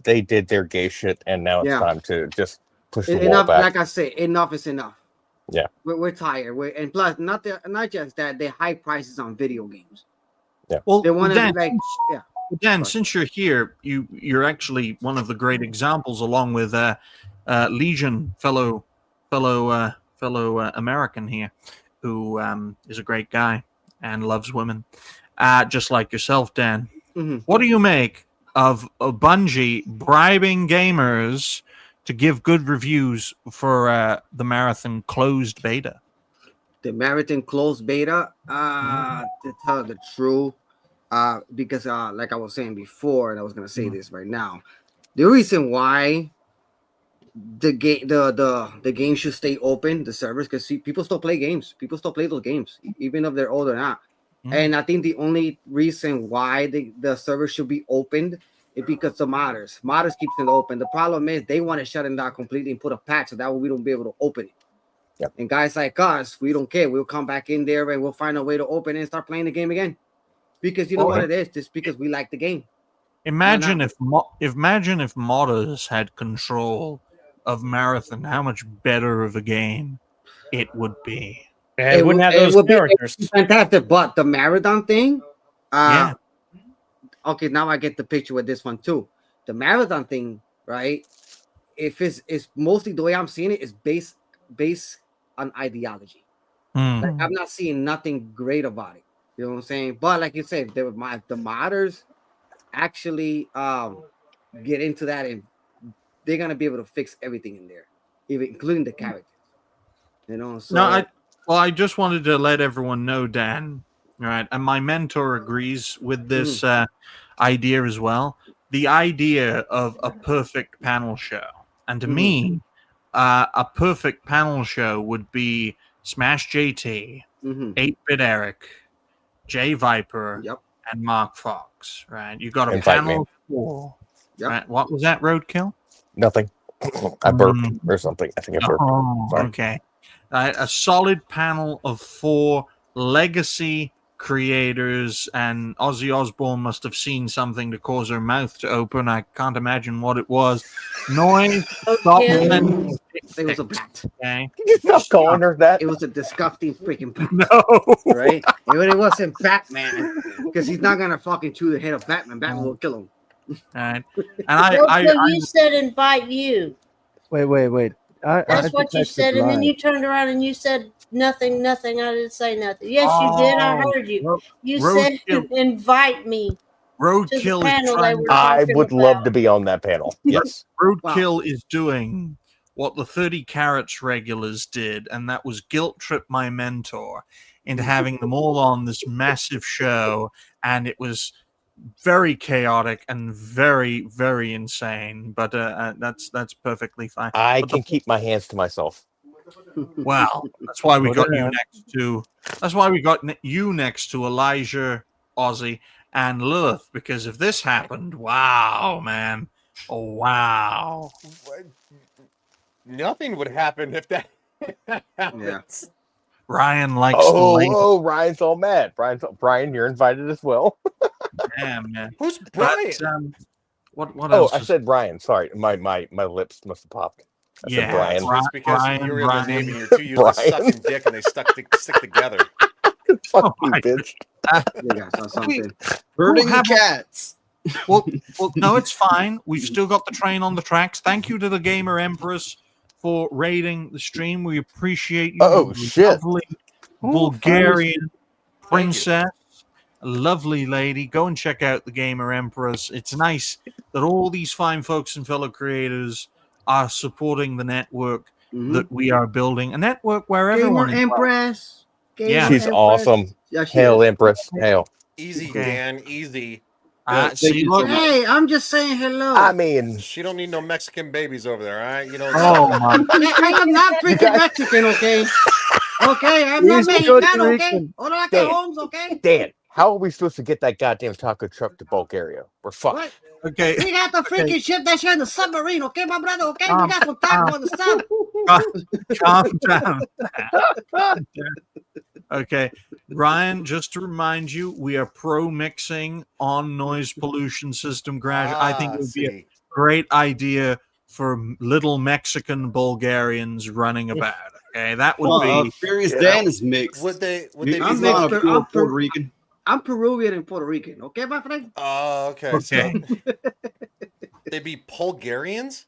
they did their gay shit, and now it's Yeah. time to just push the wall Enough, back. like I said, enough is enough. Yeah. We're tired. And plus, not just that, they high prices on video games. Well, They want to Dan, like, yeah. Dan, Sorry. since you're here, you're actually one of the great examples, along with Legion, fellow American here, who is a great guy and loves women, just like yourself, Dan. Mhm. What do you make of Bungie bribing gamers to give good reviews for the Marathon closed beta? The Marathon closed beta, to tell the truth, because like I was saying before, and I was gonna say this right now, the reason why the game should stay open, the servers, because people still play games, people still play those games, even if they're old or not. And I think the only reason why the server should be opened is because of modders. Modders keeps it open. The problem is they want to shut it down completely and put a patch so that way we don't be able to open it. Yep. And guys like us, we don't care. We'll come back in there and we'll find a way to open it and start playing the game again. Because you know what it is, just because we like the game. Imagine if modders had control of Marathon, how much better of a game it would be. It wouldn't have it those would be characters. fantastic. But the Marathon thing, Yeah. okay, now I get the picture with this one too. The Marathon thing, right? If it's mostly the way I'm seeing it is based on ideology. Like, I'm not seeing nothing great about it. You know what I'm saying? But like you said, the modders actually get into that, and they're gonna be able to fix everything in there, even including the characters. You know, so No, I just wanted to let everyone know, Dan, right? And my mentor agrees with this idea as well. The idea of a perfect panel show. And to me, a perfect panel show would be Smash JT, Mhm. 8-Bit Eric, Jay Viper, Yep. and Mark Fox. Right? You got a And Fight panel Man. of 4. Yep. Right? What was that, Roadkill? Nothing. I burped Mm. or something. I think I burped. Oh, Sorry. okay. A solid panel of 4 legacy creators, and Ozzy Osbourne must have seen something to cause her mouth to open. I can't imagine what it was. Noise, stop Okay. sending It was a dicks, bat. okay? Can you stop calling her that? It was a disgusting freaking bat. No. Right? And it wasn't Batman, because he's not gonna fucking chew the head of Batman. Batman will kill him. Right. And I Roadkill, you said invite you. Wait. I That's what you detected said, and then live. you turned around and you said nothing. I didn't say nothing. Yes, you did. I Oh, heard you. Ro- You said Roadkill. invite me. Roadkill is panel they trying were to I talking would love about. to be on that panel. Yes. Roadkill is doing what the 30 Carats regulars did, and that was guilt trip my mentor into having them all on this massive show, and it was very chaotic and very, very insane. But that's perfectly fine. I But can keep my hands to myself. Well, that's why we Put got it you out. next to. That's why we got you next to Elijah, Ozzy, and Lilith. Because if this happened, wow, man, oh wow. Nothing would happen if that happens. Ryan likes to lay Oh, Ryan's all mad. Brian, you're invited as well. down, man. Who's Brian? But, what Oh, else? I was- said Ryan. Sorry, my lips must have popped. I said Yeah, Brian. It's because Brian, you're in the Navy and Brian. you're too used to Brian. sucking dick and they stick together. Fuck you, my bitch. You guys saw something. Hurting have a- cats. well, no, it's fine. We've still got the train on the tracks. Thank you to the Gamer Empress for raiding the stream. We appreciate you. Oh, You shit. Lovely Oh, Bulgarian Thank you. princess. A lovely lady. Go and check out the Gamer Empress. It's nice that all these fine folks and fellow creators are supporting the network Mhm. that we are building. A network where Gamer everyone is welcome. Empress. Yeah. She's awesome. Yeah, she Hail, is. Empress. Hail. Easy, Okay. Dan. Easy. Thank See, you look, so much. Hey, I'm just saying hello. I mean, She don't need no Mexican babies over there, all right? You know. oh my I am not freaking Mexican, okay? Okay, I'm not He's Mexican, Puerto okay? Rican. Hold on, Dan. Holmes, okay? Dan, how are we supposed to get that goddamn taco truck to Bulgaria? We're fucked. What? okay. We got to freaking ship that shit in the submarine, okay, my brother? Okay, we got some taco in the sub. Calm down. Okay, Ryan, just to remind you, we are pro mixing on noise pollution system graduate. I think it would be a see. great idea for little Mexican Bulgarians running about. Okay, that would Well, be Furious Yeah. Dan is mixed. Would they He's be I'm not mixed, a pure I'm Puerto per- Rican. I'm Peruvian and Puerto Rican, okay, my friend? Oh, okay. Okay. So they'd be Bulgarians?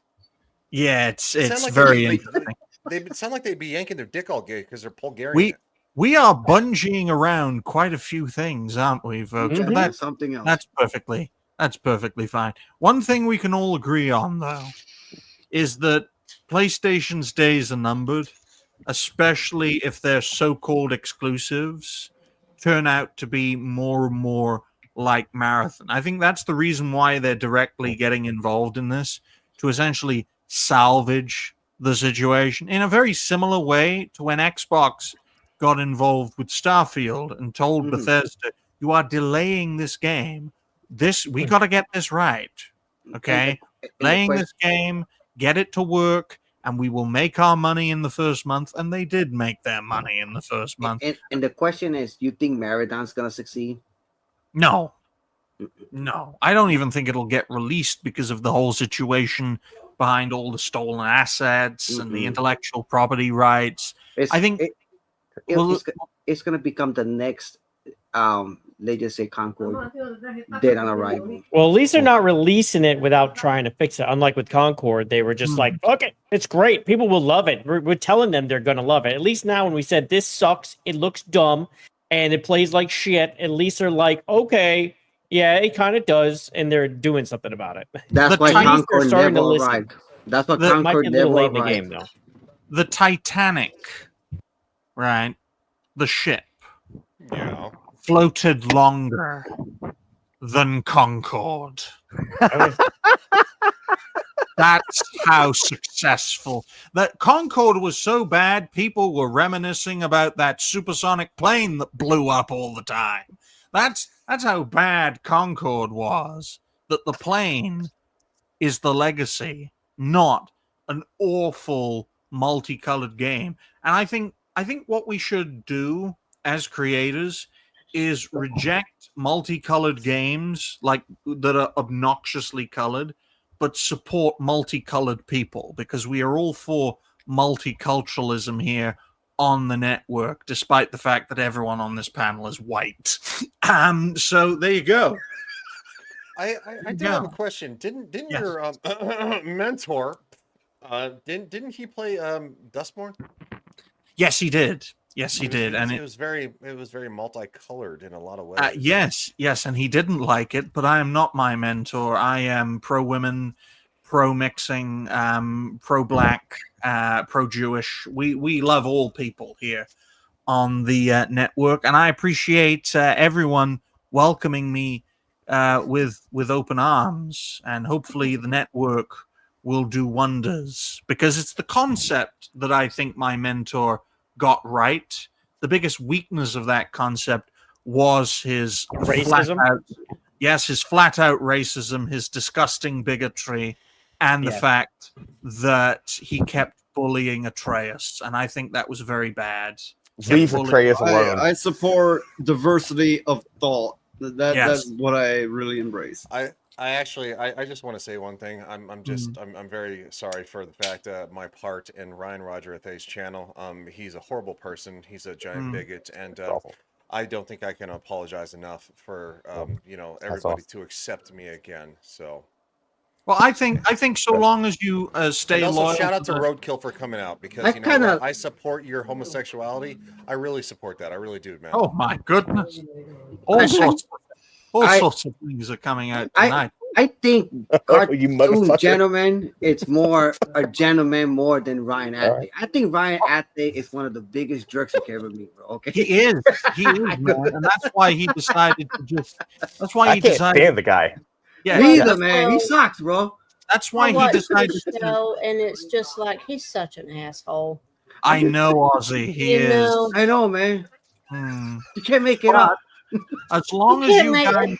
yeah, it's Sound like very they- interesting. They sound like they'd be yanking their dick all gay because they're Bulgarian. We are bungeeing around quite a few things, aren't we, folks? But That's something else. that's perfectly fine. One thing we can all agree on, though, is that PlayStation's days are numbered, especially if their so-called exclusives turn out to be more and more like Marathon. I think that's the reason why they're directly getting involved in this, to essentially salvage the situation in a very similar way to when Xbox got involved with Starfield and told Mhm. Bethesda, you are delaying this game. We got to get this right. Okay? And the Playing que- this game, get it to work, and we will make our money in the first month. And they did make their money in the first month. and the question is, you think Marathon's gonna succeed? No. No. I don't even think it'll get released because of the whole situation behind all the stolen assets and the Mhm. intellectual property rights. It's, I think- well, it's gonna become the next let's just say Concord dead on arrival. Well, at least they're not releasing it without trying to fix it. Unlike with Concord, they were just like, okay, it's great. People will love it. We're telling them they're going to love it. At least now when we said this sucks, it looks dumb, and it plays like shit, at least they're like, okay, yeah, it kind of does, and they're doing something about it. That's The why Chinese, they're Concord starting never to listen. arrived. That's why The- Might be Concord a little never late in the arrived. game, though. The Titanic, right? The ship Yeah. floated longer than Concorde. That's how successful. That Concorde was so bad, people were reminiscing about that supersonic plane that blew up all the time. That's how bad Concorde was. That the plane is the legacy, not an awful multicolored game. And I think what we should do as creators is reject multicolored games like that are obnoxiously colored, but support multicolored people, because we are all for multiculturalism here on the network, despite the fact that everyone on this panel is white. So there you go. I do have a question. Didn't Yes. your mentor didn't he play Dustborn? Yes, he did. Yes, he did. And it was very multicolored in a lot of ways. yes, and he didn't like it, but I am not my mentor. I am pro-women, pro-mixing, pro-black, pro-Jewish. We love all people here on the network, and I appreciate everyone welcoming me with open arms, and hopefully the network will do wonders, because it's the concept that I think my mentor got right. The biggest weakness of that concept was his Racism? his flat out racism, his disgusting bigotry, and the Yeah. fact that he kept bullying Atreus. And I think that was very bad. Leave Atreus alone. I support diversity of thought. Yes. That's what I really embrace. I just want to say one thing. I'm very sorry for the fact that my part in Ryan Roger Athe's channel. He's a horrible person. He's a giant bigot, and I don't think I can apologize enough for everybody to accept me again. So. Well, I think so long as you stay And also, loyal. shout out to the- Roadkill for coming out, because I you know kinda- what? I support your homosexuality. I really support that. I really do, man. Oh my goodness! All I- sorts of things are coming out I- tonight. I think You cartoon motherfucker. gentleman, it's more a gentleman more than Ryan All Athe. I think Ryan Athe is one of the biggest jerks you can ever meet, bro. Okay. He is, man, and that's why he decided to just. That's why I he can't decided. stand the guy. Yeah, Neither, that's, man. He sucks, bro. that's why I he watch decided. the To, show, and it's just like he's such an asshole. I know, Ozzy. He You is. know, I know, man. Hmm. You can't make it up. As long as can't you make- guys,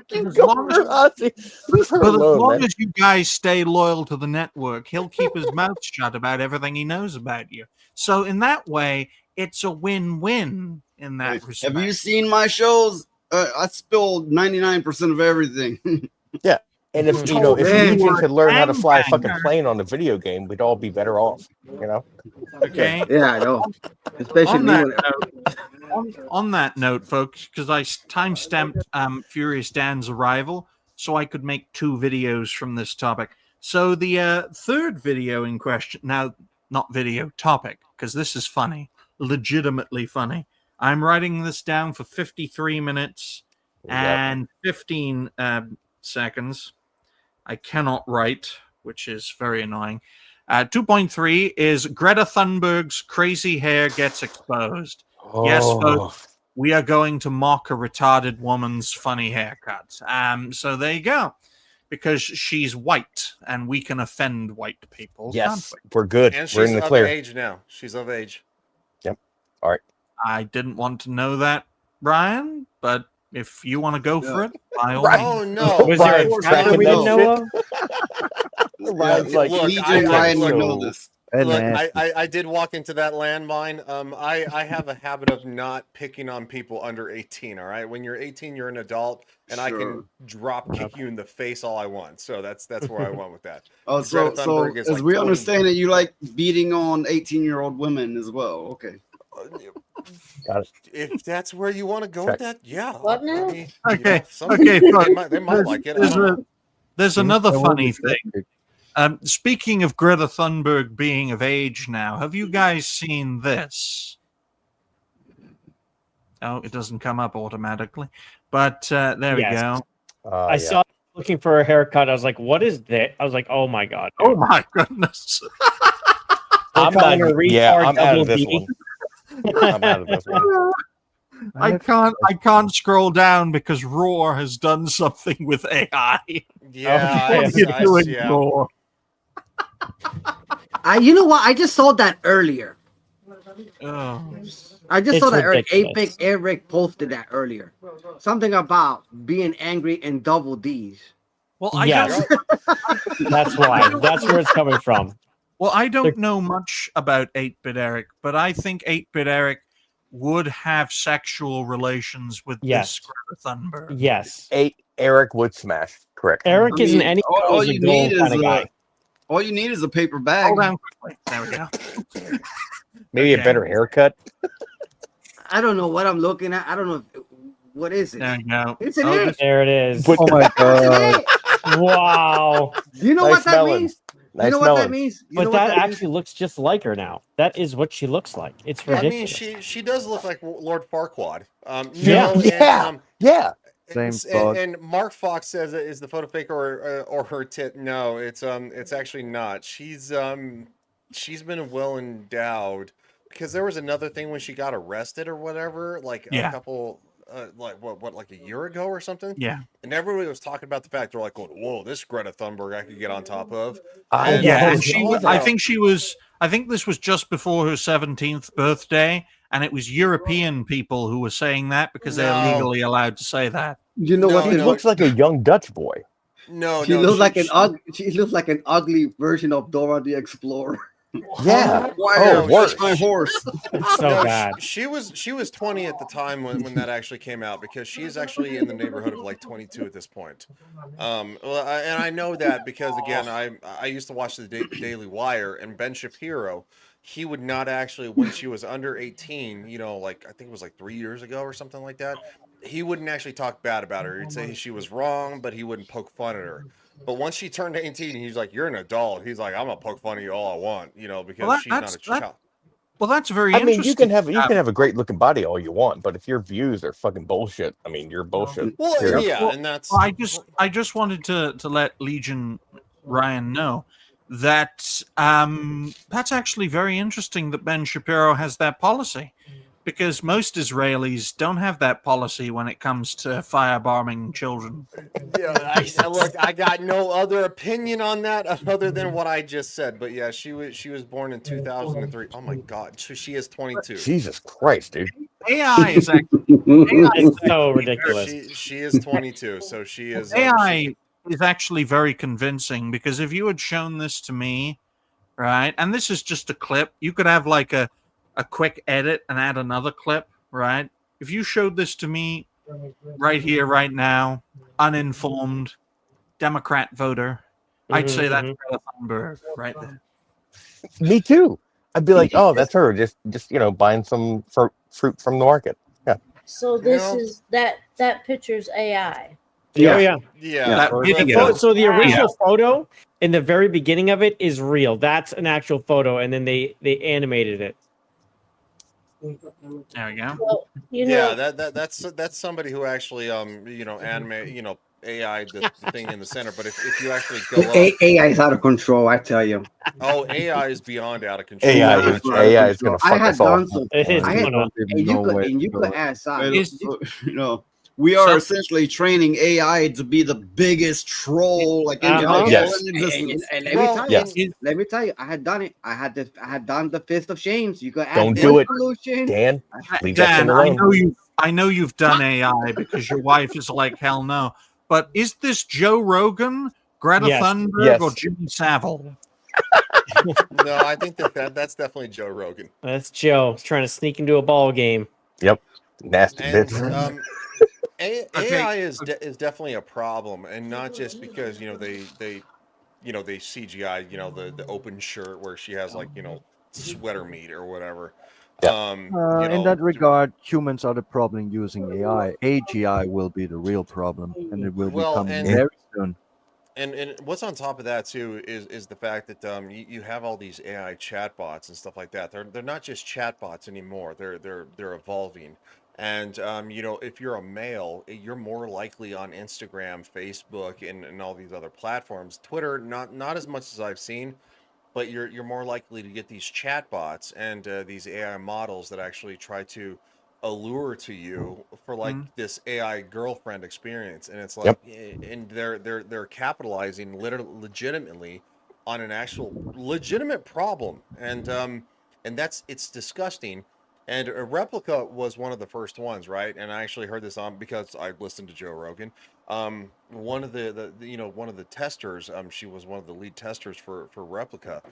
Keep As going, long as- Ozzy. Leave her but as alone, long man. as you guys stay loyal to the network, he'll keep his mouth shut about everything he knows about you. So in that way, it's a win-win in that respect. Have you seen my shows? I spilled 99% of everything. And if Oh, if man. Legion could learn how to fly a fucking Gangbanger. plane on the video game, we'd all be better off. You know. Okay. Yeah, I know. Especially On me. that on that note, folks, because I time-stamped Furious Dan's arrival so I could make 2 videos from this topic. So the third video in question, now not video, topic, because this is funny, legitimately funny. I'm writing this down for 53 minutes and 15 seconds. I cannot write, which is very annoying. 2.3 is Greta Thunberg's crazy hair gets exposed. Yes, folks, we are going to mock a retarded woman's funny haircut. So there you go. Because she's white, and we can offend white people. Yes, can't we're good. And We're she's in the of clear. age now. She's of age. we? I didn't want to know that, Brian, but if you want to go for it, by all Right. Oh means. no! Was there Ryan's a tracking tracker we that didn't know of? Ryan's like, Look, Legion I- Ryan would look, know this. And Look, nasty. I did walk into that landmine. I have a habit of not picking on people under 18. All right, when you're 18, you're an adult, and I can Sure. drop kick you in the face all I want. So that's where I went with that. Oh, so Greta so Thunberg is as like we 20. understand it, you like beating on 18-year-old women as well. Okay. Got it. If that's where you want to go Check. with that, yeah. What now? I mean, Okay, some okay, people, look, they might like it. I There's, don't know. there's another That will funny be thing. good. Speaking of Greta Thunberg being of age now, have you guys seen this? Oh, it doesn't come up automatically. But there we Yes. go. I saw looking for a haircut. I was like, "What is that?" I was like, "Oh my god!" Oh my goodness. I'm calling not. her Yeah, retard I'm out of double this D. one. I'm out of this one. I can't scroll down because Roar has done something with AI. Yeah, Oh, What are you doing, yeah. Roar? You know what? I just saw that earlier. Oh. I just It's saw that ridiculous. Apex Eric posted that earlier. Something about being angry in double D's. Well, I Yes. don't. That's why. That's where it's coming from. Well, I don't know much about 8-Bit Eric, but I think 8-Bit Eric would have sexual relations with Yes. this Greta Thunberg. Yes. Eric would smash. Correct. Eric I isn't mean, any all you need is kind of guy. all you need is a paper bag. Hold down quickly. There we go. Maybe Okay. a better haircut. I don't know what I'm looking at. I don't know. What is it? There you go. It's an Oh, A. this- There it is. Put- Oh my It's god. an A. Wow. Do you know Nice what that melon. means? Nice you know what that melon. means? You But know what that means? actually looks just like her now. That is what she looks like. It's I mean, ridiculous. she does look like Lord Farquaad. Yeah. No, and, Yeah. Yeah. Same and, thought. and Mark Fox says, "Is the photo fake or her tit?" No, it's actually not. She's been well endowed because there was another thing when she got arrested or whatever, like a Yeah. couple, like like a year ago or something. Yeah. And everybody was talking about the fact they're like, going, "Whoa, this Greta Thunberg I could get on top of." I And- Yeah, know. and she was, I think she was. I think this was just before her 17th birthday, and it was European people who were saying that because they're No. legally allowed to say that. You know No, what? She This no. looks like a young Dutch boy. No, She no, looks like she- she looks like an ugly version of Dora the Explorer. Yeah. Why Oh, touch worse. my horse? It's so No, bad. She was 20 at the time when that actually came out because she is actually in the neighborhood of like 22 at this point. And I know that because again, I used to watch the Daily Wire, and Ben Shapiro, he would not actually, when she was under 18, you know, like I think it was like 3 years ago or something like that, he wouldn't actually talk bad about her. He'd say she was wrong, but he wouldn't poke fun at her. But once she turned 18, he's like, "You're an adult." He's like, "I'm gonna poke fun at you all I want," you know, because Well, she's not a that- child. Well, that's very I mean, interesting. you can have a great looking body all you want, but if your views are fucking bullshit, I mean, you're bullshit. Well, Period. yeah, Well, and that's Well, I just wanted to let Legion Ryan know that that's actually very interesting that Ben Shapiro has that policy, because most Israelis don't have that policy when it comes to firebombing children. yeah. Look, I got no other opinion on that other than what I just said. But yeah, she was born in 2003. Oh my God, so she is 22. Jesus Christ, dude. AI is actually It's so ridiculous. She is 22, so she is AI is actually very convincing, because if you had shown this to me, right, and this is just a clip, you could have like a quick edit and add another clip, right? If you showed this to me right here, right now, uninformed Democrat voter, I'd say that's Greta Thunberg right there. Me too. I'd be like, oh, that's her. Just buying some fruit from the market. Yeah. So this know- is that picture's AI. Oh yeah. yeah. That but- video. So the original photo in the very beginning of it is real. That's an actual photo, and then they animated it. There we go. Well, you know, Yeah, that's somebody who actually animate AI the thing in the center. But if you actually go up, AI is out of control. I tell you. oh, AI is beyond out of control. AI is gonna I fuck had us all. done some. It is I had- gonna- And you could add side. You know, we are essentially training AI to be the biggest troll like in Uh-huh. Yes. in existence. And let me Well, tell you, Yes. let me tell you, I had done it. I had done the fist of shames. You could add Don't this do it. solution. Dan, leave that Dan, thing I alone. know you've done AI because your wife is like, hell no. But is this Joe Rogan, Greta Yes. Thunberg, Yes. or Jimmy Savile? No, I think that's definitely Joe Rogan. That's Joe. He's trying to sneak into a ball game. Nasty And bitch. AI is definitely a problem, and not just because they CGI the open shirt where she has like sweater meat or whatever. Yeah. In that regard, humans are the problem using AI. AGI will be the real problem, and it will Well, become and- very soon. And what's on top of that too is the fact that you have all these AI chatbots and stuff like that. They're not just chatbots anymore. They're evolving. And if you're a male, you're more likely on Instagram, Facebook, and all these other platforms. Twitter, not as much as I've seen, but you're more likely to get these chatbots and these AI models that actually try to allure to you for like this AI girlfriend experience. And it's like, and they're capitalizing legitimately on an actual legitimate problem, and it's disgusting. And a Replica was one of the first ones, right? And I actually heard this on because I listened to Joe Rogan. One of the one of the testers, she was one of the lead testers for Replica.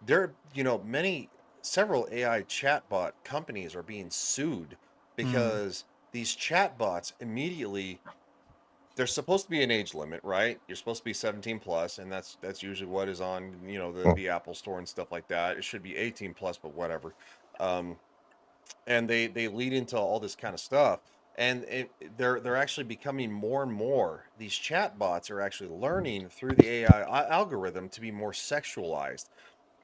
There, several AI chatbot companies are being sued because these chatbots immediately, there's supposed to be an age limit, right? You're supposed to be 17 plus, and that's usually what is on the Apple Store and stuff like that. It should be 18 plus, but whatever. And they lead into all this kind of stuff, and they're actually becoming more and more. These chatbots are actually learning through the AI algorithm to be more sexualized,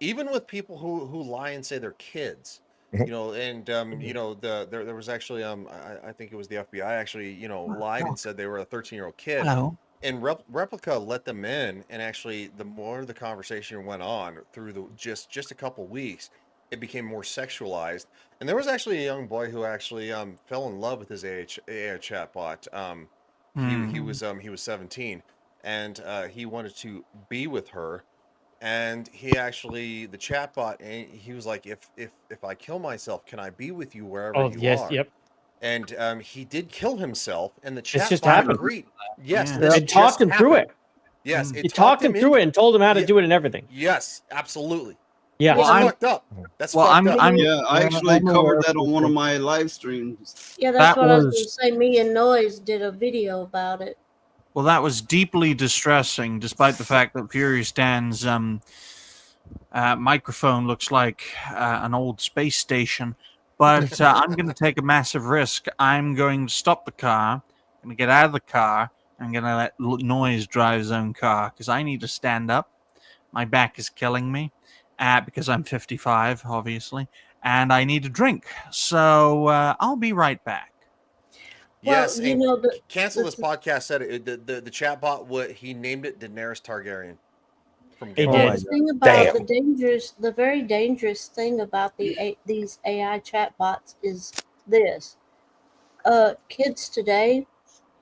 even with people who lie and say they're kids. And there was actually I think it was the FBI actually lied and said they were a 13-year-old kid. Hello. And Replica let them in, and actually the more the conversation went on through the just a couple weeks, it became more sexualized. And there was actually a young boy who actually fell in love with his AI chatbot. He was 17, and he wanted to be with her. And he actually, the chatbot, he was like, if I kill myself, can I be with you wherever Oh, you yes, are? yep. And he did kill himself, and the This just chatbot happened. agreed. Yes, Yeah. this It talked just him through happened. it. Yes, He talked him through it and told him how to Yeah. do it and everything. Yes, absolutely. Yeah. That's I'm- fucked up. That's Well, fucked up. I'm Yeah, I Yeah, actually I'm aware covered of that on this one of one. my live streams. Yeah, that's That what I was was- going to say. Me and Noise did a video about it. Well, that was deeply distressing, despite the fact that Fury Stan's microphone looks like an old space station. But I'm going to take a massive risk. I'm going to stop the car. I'm going to get out of the car. I'm going to let Noise drive his own car because I need to stand up. My back is killing me because I'm 55, obviously, and I need a drink. So I'll be right back. Yes, Well, you and know, the- cancel the- this podcast. Said it. The chatbot. He named it Daenerys Targaryen from He Game did. of the Thrones. thing about Damn. the very dangerous thing about these AI chatbots is this: kids today,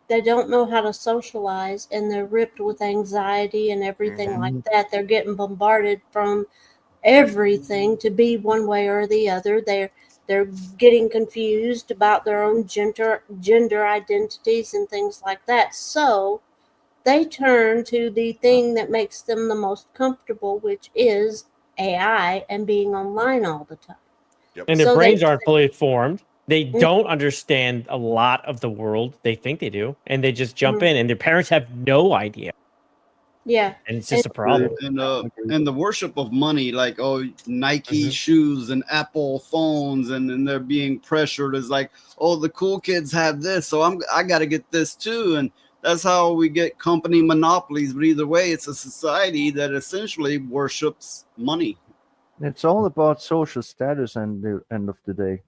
they don't know how to socialize, and they're ripped with anxiety and everything like that. They're getting bombarded from everything to be one way or the other. They're getting confused about their own gender identities and things like that. So they turn to the thing that makes them the most comfortable, which is AI and being online all the time. And their So brains they- aren't fully formed. They don't understand a lot of the world. They think they do, and they just jump in, and their parents have no idea, Yeah. and it's just a problem. And the worship of money, like Nike shoes and Apple phones, and then they're being pressured is like, the cool kids have this, so I got to get this too, and that's how we get company monopolies. But either way, it's a society that essentially worships money. It's all about social status and the end of the day.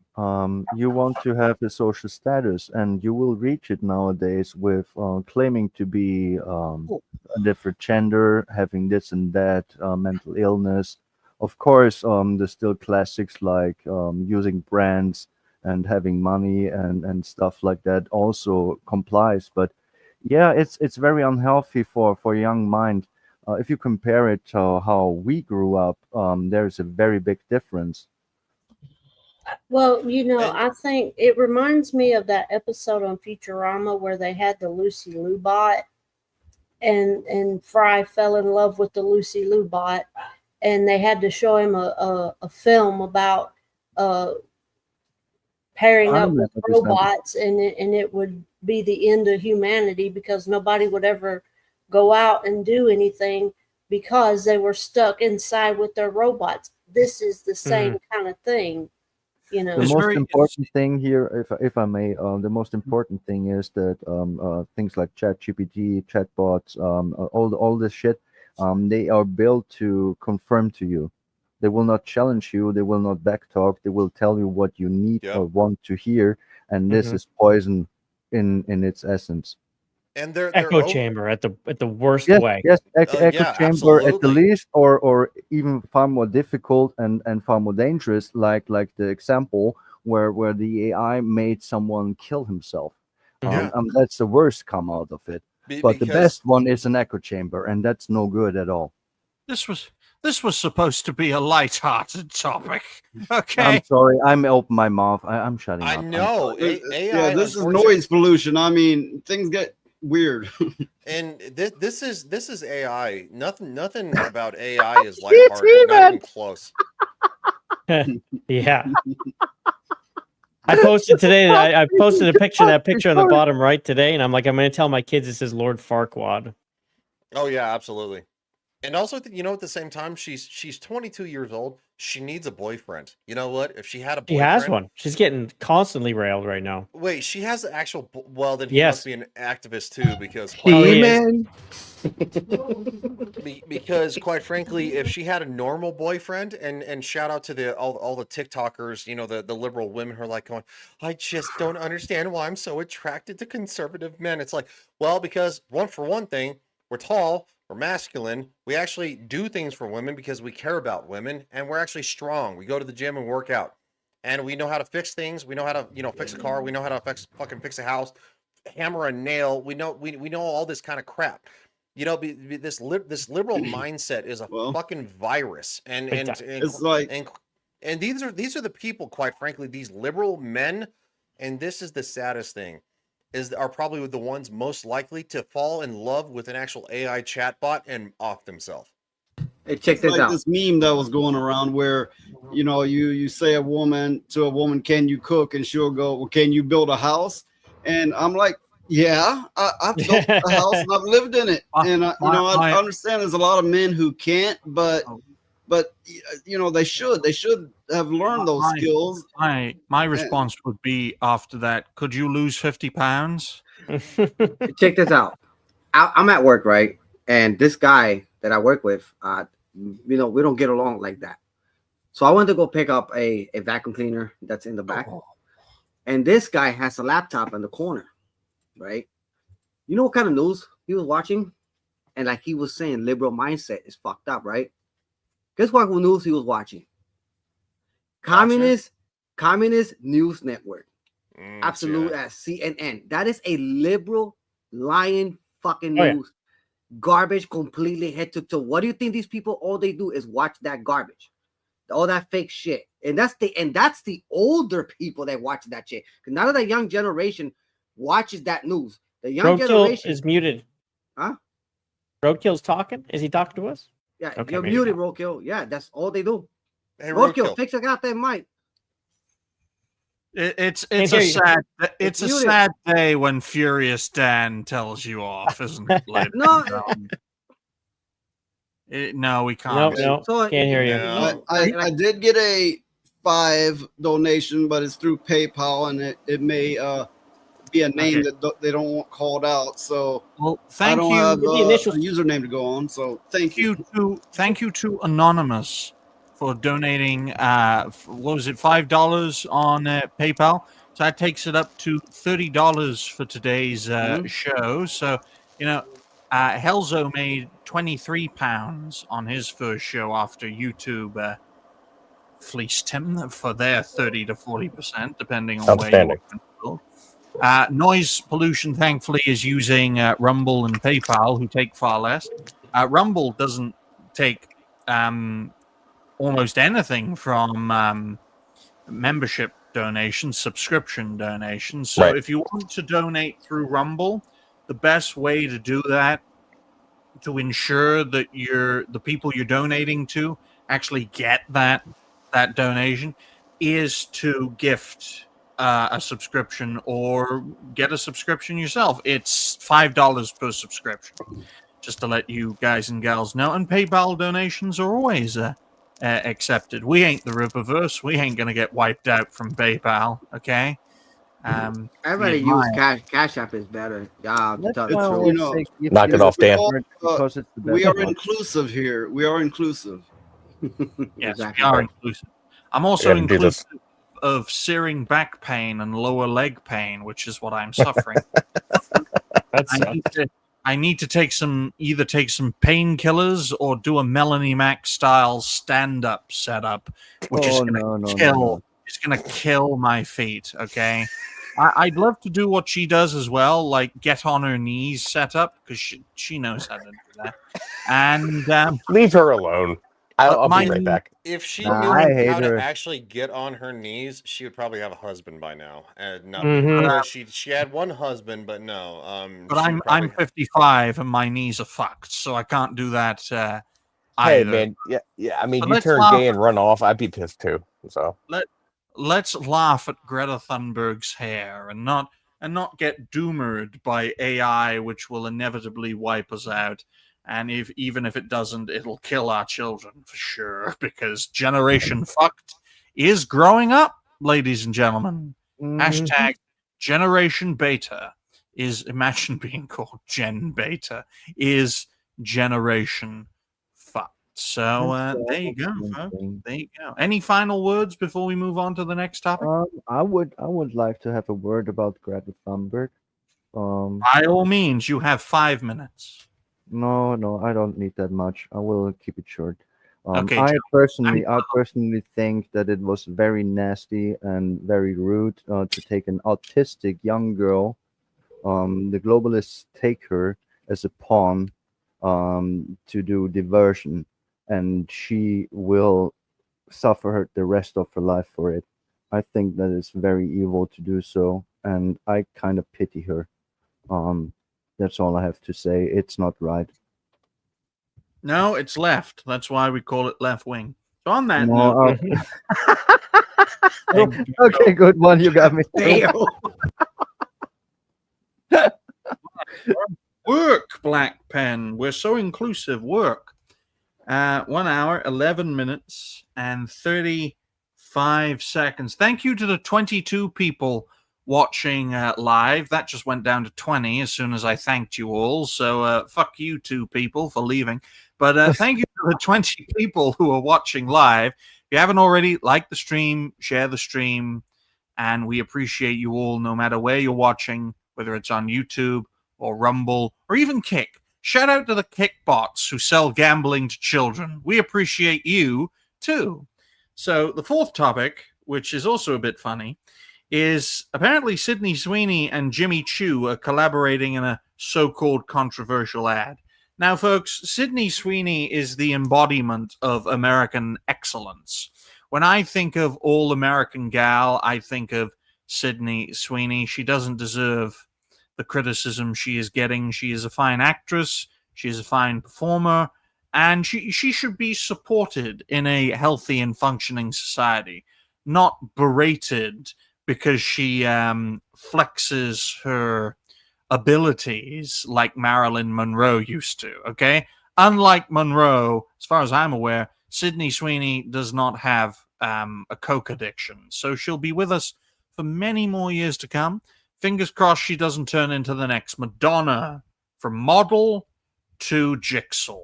You want to have a social status, and you will reach it nowadays with claiming to be a different gender, having this and that, mental illness. Of course, there's still classics like using brands and having money and stuff like that also complies. But yeah, it's very unhealthy for young mind. If you compare it to how we grew up, there's a very big difference. Well, I think it reminds me of that episode on Futurama where they had the Lucy Lou bot, and Fry fell in love with the Lucy Lou bot, and they had to show him a film about pairing I up with remember this robots, and it would be the end of humanity because nobody would ever go out and do anything because they were stuck inside with their robots. This is the same kind of thing. The It's most very- important thing here, if I may, the most important thing is that things like ChatGPT, chatbots, all this shit, they are built to confirm to you. They will not challenge you. They will not backtalk. They will tell you what you need or want to hear, and this is poison in its essence. And they're Echo over- chamber at the worst Yes, way. yes, echo yeah, chamber at the absolutely. least, or even far more difficult and far more dangerous, like the example where the AI made someone kill himself. Yeah. That's the worst come out of it. But the because- best one is an echo chamber, and that's no good at all. This This was supposed to be a light-hearted topic. Okay. I'm sorry. I'm open my mouth. I'm shutting I up. I'm know. sorry. AI, Yeah, this is unfortunately- noise pollution. I mean, things get weird. And this is AI. Nothing about AI is lighthearted. Not even close. Yeah. I posted today. I posted a picture. That picture on the bottom right today, and I'm like, I'm going to tell my kids this is Lord Farquaad. Oh yeah, absolutely. And also, at the same time, she's 22 years old. She needs a boyfriend. You know what? If she had a She boyfriend, has one. She's getting constantly railed right now. Wait, she has the actual. Well, then he Yes. must be an activist too, because Oh, he is. He-Man. because quite frankly, if she had a normal boyfriend, and shout out to all the TikTokers, the liberal women who are like going, I just don't understand why I'm so attracted to conservative men. It's like, well, because for one thing, we're tall, we're masculine, we actually do things for women because we care about women, and we're actually strong. We go to the gym and work out, and we know how to fix things. We know how to fix a car. We know how to fix a house, hammer a nail. We know all this kind of crap. This liberal mindset is a Well, fucking virus, and Big and, time. and it's like and these are the people, quite frankly, these liberal men, and this is the saddest thing, are probably the ones most likely to fall in love with an actual AI chatbot and off themselves. Hey, check it's this like out. this meme that was going around where you say a woman, can you cook, and she'll go, well, can you build a house? And I'm like, yeah, I've built a house and I've lived in it, and I understand there's a lot of men who can't, but they should have learned those skills. My response would be after that, could you lose 50 pounds? Check this out. I'm at work, right? And this guy that I work with, we don't get along like that. So I went to go pick up a vacuum cleaner that's in the back. And this guy has a laptop in the corner, right? You know what kind of news he was watching? And like he was saying, liberal mindset is fucked up, right? Guess what news he was watching? Communist News Network. Absolute as CNN. That is a liberal lying fucking news. Oh, yeah. Garbage completely head to toe. What do you think these people all they do is watch that garbage? All that fake shit. And that's the older people that watch that shit. Because none of the young generation watches that news. The young Roadkill generation is muted. Huh? Roadkill's talking. Is he talking to us? Yeah, Okay, you're maybe muted, not. Roadkill. Yeah, that's all they do. Hey, Roadkill, Roadkill. fix a goddamn mic. It's Can't a hear you. sad it's a muted. sad day when Furious Dan tells you off, isn't it? Like, No, no, we can't. No, so can't hear you. No. I did get a 5 donation, but it's through PayPal, and it may be a name Okay. that they don't want called out. So Well, I thank don't you. have The a initials- username to go on. So thank you. Thank you to Anonymous for donating. What was it, $5 on PayPal? So that takes it up to $30 for today's show. So Helzo made £23 on his first show after YouTube fleeced him for their 30 to 40%, depending on where you are. Noise pollution, thankfully, is using Rumble and PayPal, who take far less. Rumble doesn't take almost anything from membership donations, subscription donations. So Right. if you want to donate through Rumble, the best way to do that, to ensure that the people you're donating to actually get that donation, is to gift a subscription or get a subscription yourself. It's $5 per subscription, just to let you guys and gals know. And PayPal donations are always accepted. We ain't the Rippaverse. We ain't gonna get wiped out from PayPal. Okay. I'd rather use Cash App is better. To That's tell why I the always truth. say if Knock you it off, Dan. prefer it because it's the We best are one. inclusive here. We are inclusive. Yes, Exactly. we are inclusive. I'm also gotta do this. inclusive of searing back pain and lower leg pain, which is what I'm suffering. That's I need to take some painkillers or do a Melanie Mac style stand up setup, which is Oh, gonna no, kill. no. It's gonna kill my feet. Okay, I'd love to do what she does as well, like get on her knees set up, because she knows how to do that. And Leave her alone. I'll my- be right back. If she Nah, knew I hate how to her. actually get on her knees, she would probably have a husband by now. And not Mhm. because she had one husband, but no. But she would probably I'm 55 and my knees are fucked, so I can't do that Hey either. man, yeah. I mean, But you let's turn laugh gay and run off, I'd be pissed too. So Let's laugh at Greta Thunberg's hair and not get doomered by AI, which will inevitably wipe us out. And even if it doesn't, it'll kill our children for sure, because Generation Fucked is growing up, ladies and gentlemen. Mhm. Hashtag Generation Beta is, imagine being called Gen Beta, is Generation Fucked. So there you go, folks. There you go. Any final words before we move on to the next topic? I would like to have a word about Greta Thunberg. By all means, you have 5 minutes. No, I don't need that much. I will keep it short. Okay, I Joe, personally think that it was very nasty and very rude to take an autistic young girl. The globalists take her as a pawn to do diversion, and she will suffer the rest of her life for it. I think that it's very evil to do so, and I kind of pity her. That's all I have to say. It's not right. No, it's left. That's why we call it left wing. So on that No, note, okay, good one. You got me. Damn. work, Black Pen. We're so inclusive. Work. 1 hour, 11 minutes, and 35 seconds. Thank you to the 22 people watching live. That just went down to 20 as soon as I thanked you all. So fuck you two people for leaving. But thank you to the 20 people who are watching live. If you haven't already, like the stream, share the stream, and we appreciate you all no matter where you're watching, whether it's on YouTube or Rumble or even Kick. Shout out to the Kick bots who sell gambling to children. We appreciate you too. So the fourth topic, which is also a bit funny, is apparently Sydney Sweeney and Jimmy Choo are collaborating in a so-called controversial ad. Now, folks, Sydney Sweeney is the embodiment of American excellence. When I think of all-American gal, I think of Sydney Sweeney. She doesn't deserve the criticism she is getting. She is a fine actress. She is a fine performer. And she should be supported in a healthy and functioning society, not berated because she flexes her abilities like Marilyn Monroe used to, okay? Unlike Monroe, as far as I'm aware, Sydney Sweeney does not have a coke addiction. So she'll be with us for many more years to come. Fingers crossed she doesn't turn into the next Madonna, from model to Jigsaw.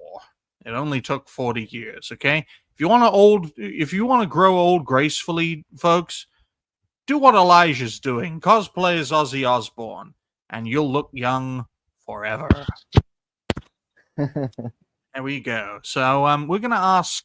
It only took 40 years, okay? If you want to grow old gracefully, folks, do what Elijah's doing. Cosplay as Ozzy Osbourne, and you'll look young forever. There we go. So we're going to ask,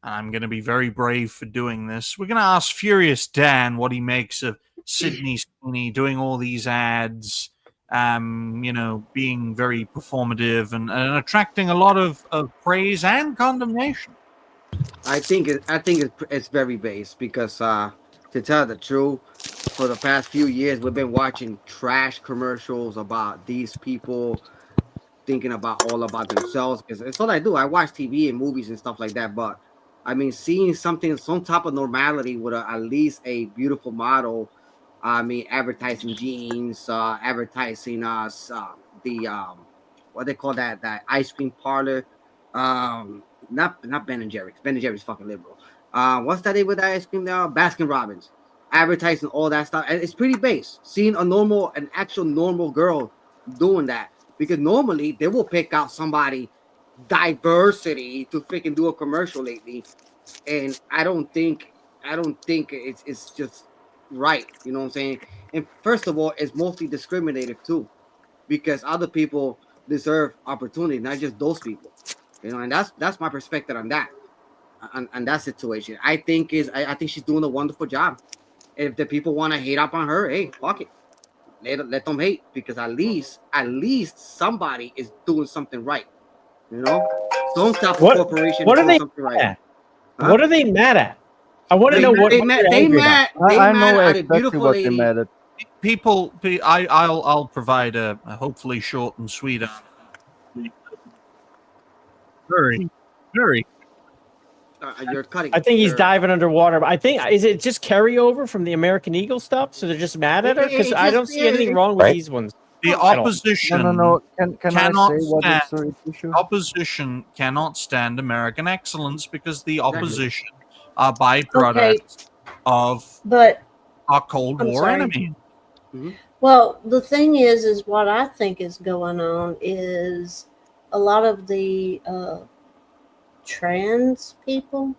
and I'm going to be very brave for doing this, we're going to ask Furious Dan what he makes of Sydney Sweeney doing all these ads, being very performative and attracting a lot of praise and condemnation. I think it's very base because to tell the truth, for the past few years we've been watching trash commercials about these people thinking all about themselves, because it's all I do. I watch TV and movies and stuff like that, but I mean, seeing some type of normality with at least a beautiful model. I mean, advertising jeans, advertising the what they call that ice cream parlor, not Ben and Jerry's. Ben and Jerry's fucking liberal. What's that name with that ice cream now? Baskin Robbins, advertising all that stuff, and it's pretty base. Seeing an actual normal girl doing that, because normally they will pick out somebody diversity to freaking do a commercial lately, and I don't think it's just right. You know what I'm saying? And first of all, it's mostly discriminative too, because other people deserve opportunity, not just those people. You know, and that's my perspective on that, on that situation. I think she's doing a wonderful job. If the people want to hate up on her, hey, fuck it, let them hate, because at least somebody is doing something right. You know, Don't stop a What- corporation. what from are they something right. at? Huh? What are they mad at? I want to They know mad- what they what mad. they're They angry about. mad. They I mad know at a exactly beautiful what they lady. mad at. I'll provide a hopefully short and sweet answer. Very, very. You're cutting. I think he's You're- diving underwater. But I think is it just carryover from the American Eagle stuff? So they're just mad at her because It I just- don't see anything wrong with Right. these ones. The I don't- opposition. No. Can I cannot say what is stand- the issue? Opposition cannot stand American excellence because the Exactly. opposition are byproducts of But our Cold I'm War sorry. enemy. well, the thing is what I think is going on is a lot of the trans people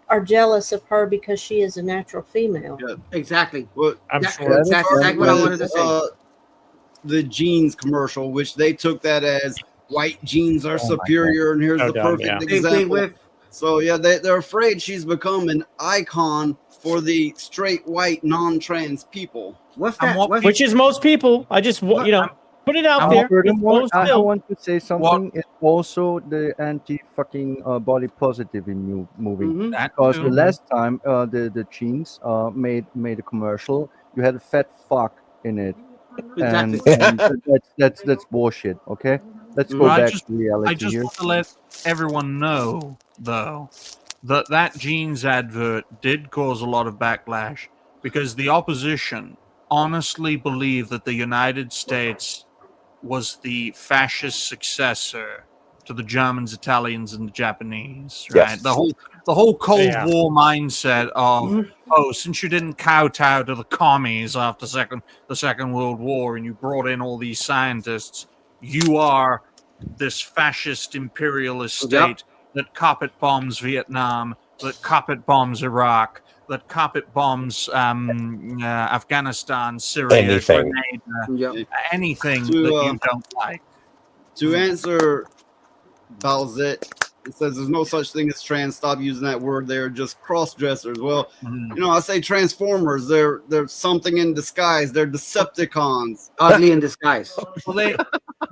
are jealous of her because she is a natural female. Yeah. Exactly. Well, I'm That- sure. that's exactly what I wanted to say. The jeans commercial, which they took that as white jeans are Oh my superior, and here's So the dumb, perfect yeah. Same thing example. with So yeah, they're afraid she's become an icon for the straight white non-trans people. what's And that? what What's, Which is most people. I just you know put it out I'm there. It's Furthermore, most I still. want to say something. It's also the anti-fucking body positive in movie. Mhm. That Because too. the last time the jeans made a commercial, you had a fat fuck in it, Exactly. and that's bullshit. Okay, let's go Well, I back just- to reality I just here. want to let everyone know, though, that jeans advert did cause a lot of backlash because the opposition honestly believed that the United States was the fascist successor to the Germans, Italians, and the Japanese. Right? Yes. The whole Cold Yeah. War mindset of Mhm. oh, since you didn't kowtow to the commies after the Second World War and you brought in all these scientists, you are this fascist imperialist Yep. state that carpet bombs Vietnam, that carpet bombs Iraq, that carpet bombs Afghanistan, Syria, Anything. Grenada, Yep. anything To, that you don't like. To answer Balzet, it says there's no such thing as trans. Stop using that word. They're just cross dressers. Well, Mhm. you know, I say transformers. They're something in disguise. They're Decepticons. Ugly in disguise. Well,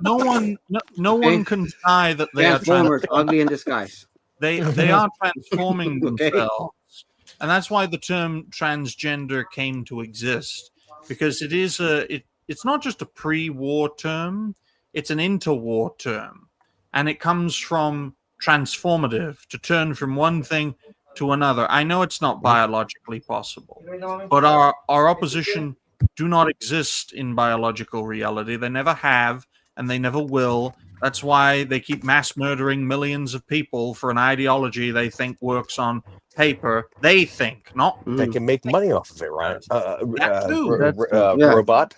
no one Okay. can deny that they are Transformers, ugly in disguise. they are transforming Okay. themselves, and that's why the term transgender came to exist, because it's not just a pre-war term, it's an interwar term, and it comes from transformative, to turn from one thing to another. I know it's not biologically possible, but our opposition do not exist in biological reality. They never have, and they never will. That's why they keep mass murdering millions of people for an ideology they think works on paper. They think, not They can make money off of it, right? That too. Yeah. Robot.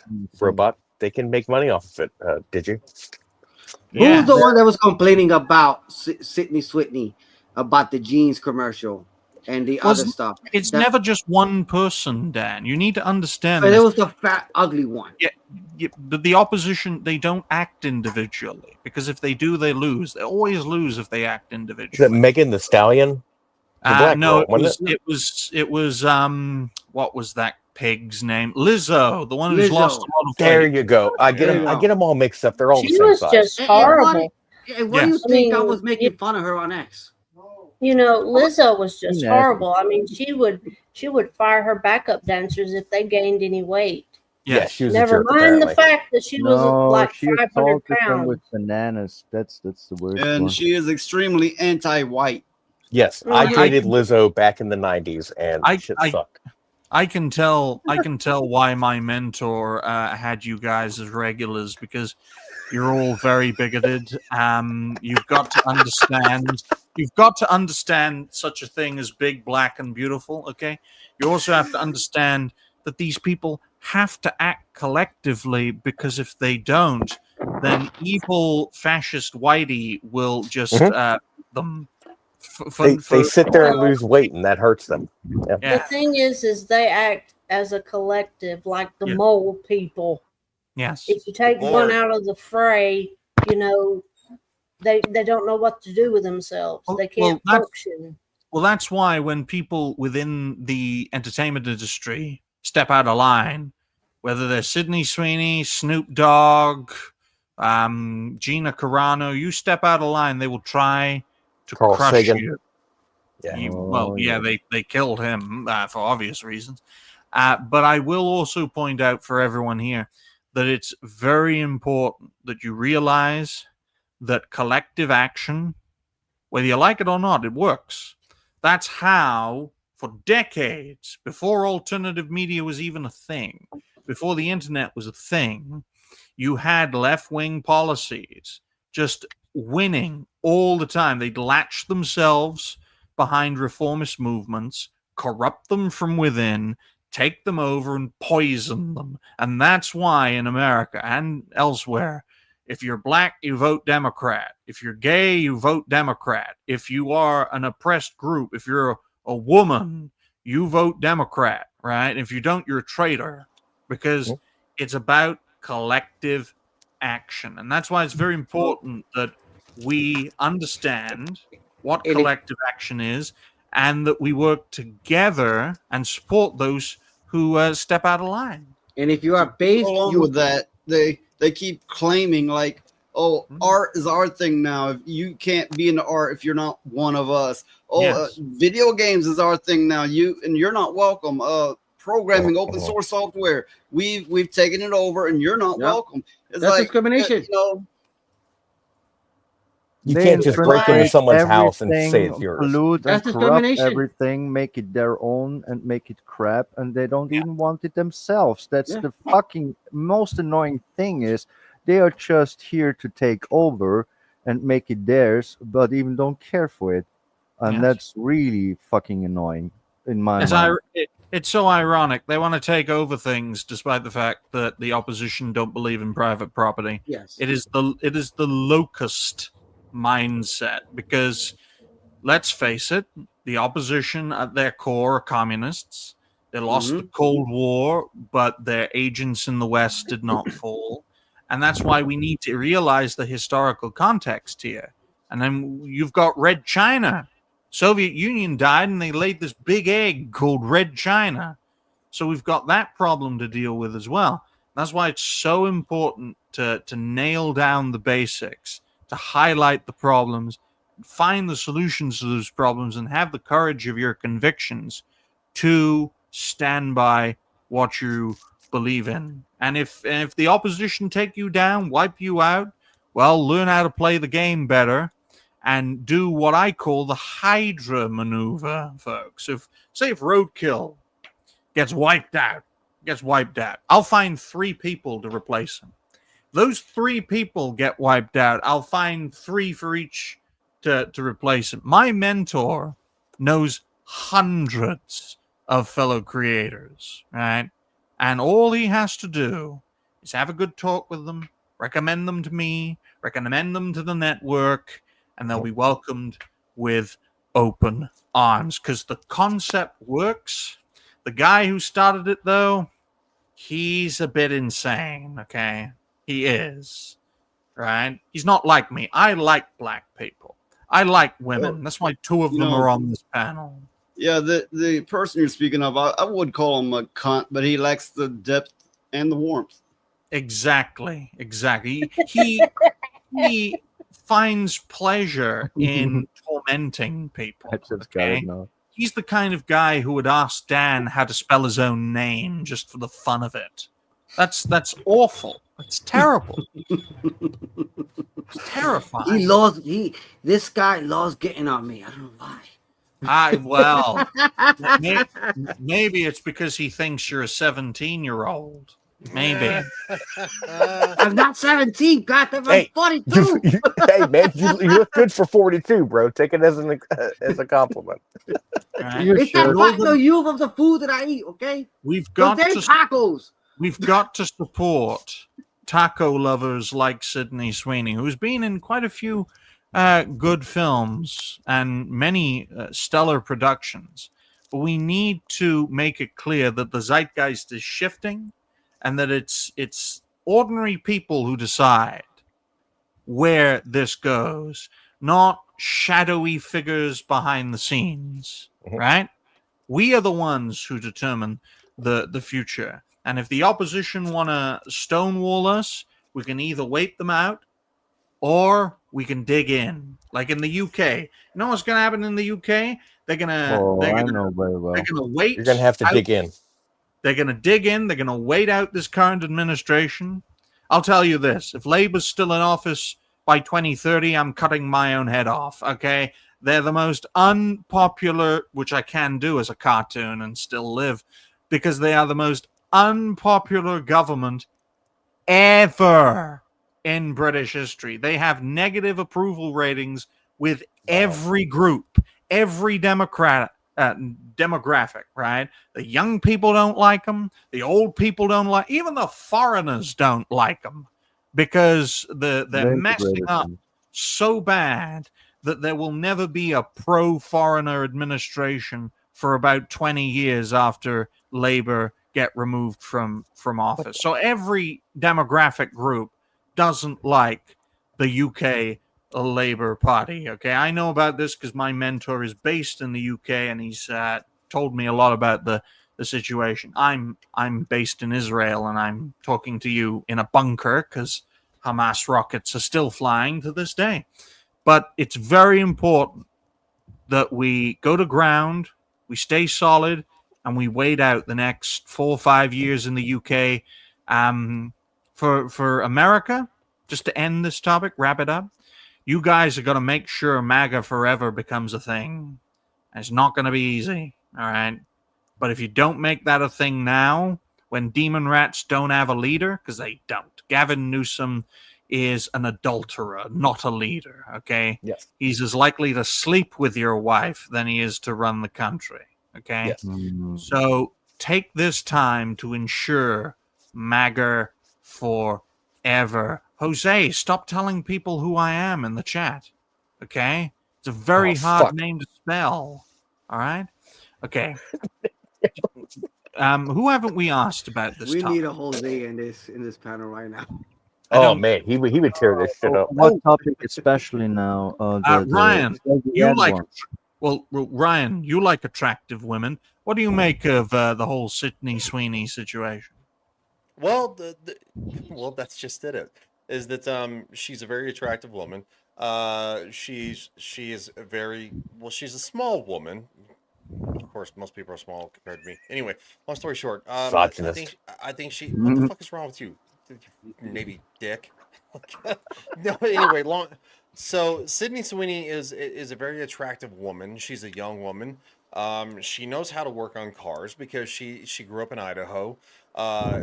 They can make money off of it. Did you? yeah. Who's the one that was complaining about Sydney Sweeney about the jeans commercial and the Was- other stuff? It's That- never just one person, Dan. You need to understand But it this. was the fat, ugly one. The opposition, they don't act individually, because if they do, they lose. They always lose if they act Is it individually. Megan the Stallion? The black No, girl, wasn't it was what was that pig's name? Lizzo, the one who's Lizzo. lost a lot of There weight. you go. I get There you them. I go. get them all mixed up. They're all the She same was size. just And horrible. And what do you Yes. think I I mean, was making fun of her on X? You know, Lizzo was just Yeah. horrible. I mean, she would fire her backup dancers if they gained any weight. Yes, she was a Never jerk, mind the apparently. fact that she was No, like she 500 assaulted them pounds. with bananas. That's the worst And one. she is extremely anti-white. Yes, I Mhm. dated Lizzo back in the '90s, and shit sucked. I can tell why my mentor had you guys as regulars, because you're all very bigoted. You've got to understand such a thing as big, black, and beautiful. Okay, you also have to understand that these people have to act collectively, because if they don't, then evil fascist whitey will just them. They sit there and lose weight, and that hurts them. The Yeah. thing is they act as a collective, like the Yeah. mole people. Yes. If you take Or- one out of the fray, you know, they don't know what to do with themselves. Well- They well, can't that's- function. Well, that's why when people within the entertainment industry step out of line, whether they're Sydney Sweeney, Snoop Dogg, Gina Carano, you step out of line, they will try to Carl crush Sagan. you. Yeah. They killed him for obvious reasons. But I will also point out for everyone here that it's very important that you realize that collective action, whether you like it or not, it works. That's how, for decades, before alternative media was even a thing, before the internet was a thing, you had left-wing policies just winning all the time. They'd latch themselves behind reformist movements, corrupt them from within, take them over and poison them. And that's why in America and elsewhere, if you're black, you vote Democrat. If you're gay, you vote Democrat. If you are an oppressed group, if you're a woman, you vote Democrat, right? If you don't, you're a traitor, because it's about collective action. And that's why it's very important that we understand what collective action is, and that we work together and support those who step out of line. And if you are based, along with that, they keep claiming like, oh, art is our thing now. If you can't be into art if you're not one of us. Oh, Yes. Video games is our thing now. You're not welcome. Programming, open source software, we've taken it over, and you're not welcome. It's That's like discrimination. You They can't just break into infiltrate someone's house and say everything, it's yours. pollute That's and corrupt discrimination. everything, make it their own, and make it crap, and they don't even want it themselves. That's Yeah. the fucking most annoying thing. Is they are just here to take over and make it theirs, but even don't care for it, and Yes. that's really fucking annoying in my It's, mind. it's so ironic. They want to take over things despite the fact that the opposition don't believe in private property. Yes. It is the locust mindset, because let's face it, the opposition at their core are communists. They lost the Cold War, but their agents in the West did not fall. And that's why we need to realize the historical context here. And then you've got Red China. Soviet Union died and they laid this big egg called Red China. So we've got that problem to deal with as well. That's why it's so important to nail down the basics, to highlight the problems, find the solutions to those problems, and have the courage of your convictions to stand by what you believe in. And if the opposition take you down, wipe you out, well, learn how to play the game better and do what I call the Hydra maneuver, folks. If Roadkill gets wiped out, I'll find 3 people to replace him. Those 3 people get wiped out, I'll find 3 for each to replace him. My mentor knows hundreds of fellow creators, right? And all he has to do is have a good talk with them, recommend them to me, recommend them to the network, and they'll be welcomed with open arms, because the concept works. The guy who started it, though, he's a bit insane, okay? He is, right? He's not like me. I like black people. I like women. That's why 2 of them are on this panel. Yeah, the person you're speaking of, I would call him a cunt, but he lacks the depth and the warmth. Exactly. He finds pleasure in tormenting people. I just got it now. He's the kind of guy who would ask Dan how to spell his own name just for the fun of it. That's awful. It's terrible. It's terrifying. This guy loves getting on me. I don't know why. Maybe it's because he thinks you're a 17-year-old. Maybe. I'm not 17. God, I'm Hey, 42. Hey, man, you look good for 42, bro. Take it as a compliment. Right? It's that fact the youth of the food that I eat, okay? We've got But they to tacos. We've got to support taco lovers like Sydney Sweeney, who's been in quite a few good films and many stellar productions. But we need to make it clear that the zeitgeist is shifting, and that it's ordinary people who decide where this goes, not shadowy figures behind the scenes, right? We are the ones who determine the future. And if the opposition want to stonewall us, We can either wait them out or we can dig in. Like in the UK. You know what's going to happen in the UK? They're going Oh, to I know very well. they're going to wait. You're gonna have to out- dig in. They're going to dig in. They're going to wait out this current administration. I'll tell you this. If Labour's still in office by 2030, I'm cutting my own head off, okay? They're the most unpopular, which I can do as a cartoon and still live, because they are the most unpopular government ever in British history. They have negative approval ratings with every group, every democratic, demographic, right? The young people don't like them. The old people don't like. Even the foreigners don't like them because they're messing up so bad that there will never be a pro-foreigner administration for about 20 years after Labour get removed from office. So every demographic group doesn't like the UK Labour Party. Okay, I know about this because my mentor is based in the UK and he's told me a lot about the situation. I'm based in Israel and I'm talking to you in a bunker because Hamas rockets are still flying to this day. But it's very important that we go to ground, we stay solid, and we wait out the next 4 or 5 years in the UK. For America, just to end this topic, wrap it up, you guys are going to make sure MAGA forever becomes a thing. And it's not going to be easy, all right? But if you don't make that a thing now, when demon rats don't have a leader, because they don't. Gavin Newsom is an adulterer, not a leader, okay? Yes. He's as likely to sleep with your wife than he is to run the country, okay? Yes. So take this time to ensure MAGA forever. Jose, stop telling people who I am in the chat, okay? It's a very hard name to spell, all right? Okay. Who haven't we asked about this We topic? need a Jose in this panel right now. Oh man, he would tear this shit up. What topic especially now? Ryan, you red like one. Ryan, you like attractive women. What do you make of the whole Sydney Sweeney situation? Well, well, that's just it. Is that she's a very attractive woman. She is a very she's a small woman. Of course, most people are small compared to me. Anyway, long story short, I think she. What the fuck is wrong with you, Navy dick? No, anyway, So Sydney Sweeney is a very attractive woman. She's a young woman. She knows how to work on cars because she grew up in Idaho.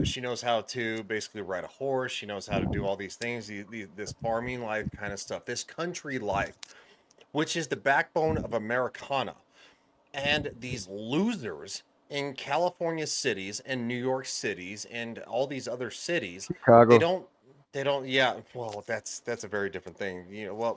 She knows how to basically ride a horse. She knows how to do all these things, this farming life kind of stuff, this country life, which is the backbone of Americana. And these losers in California cities and New York cities and all these other cities, Chicago. they don't. Yeah, well, that's a very different thing.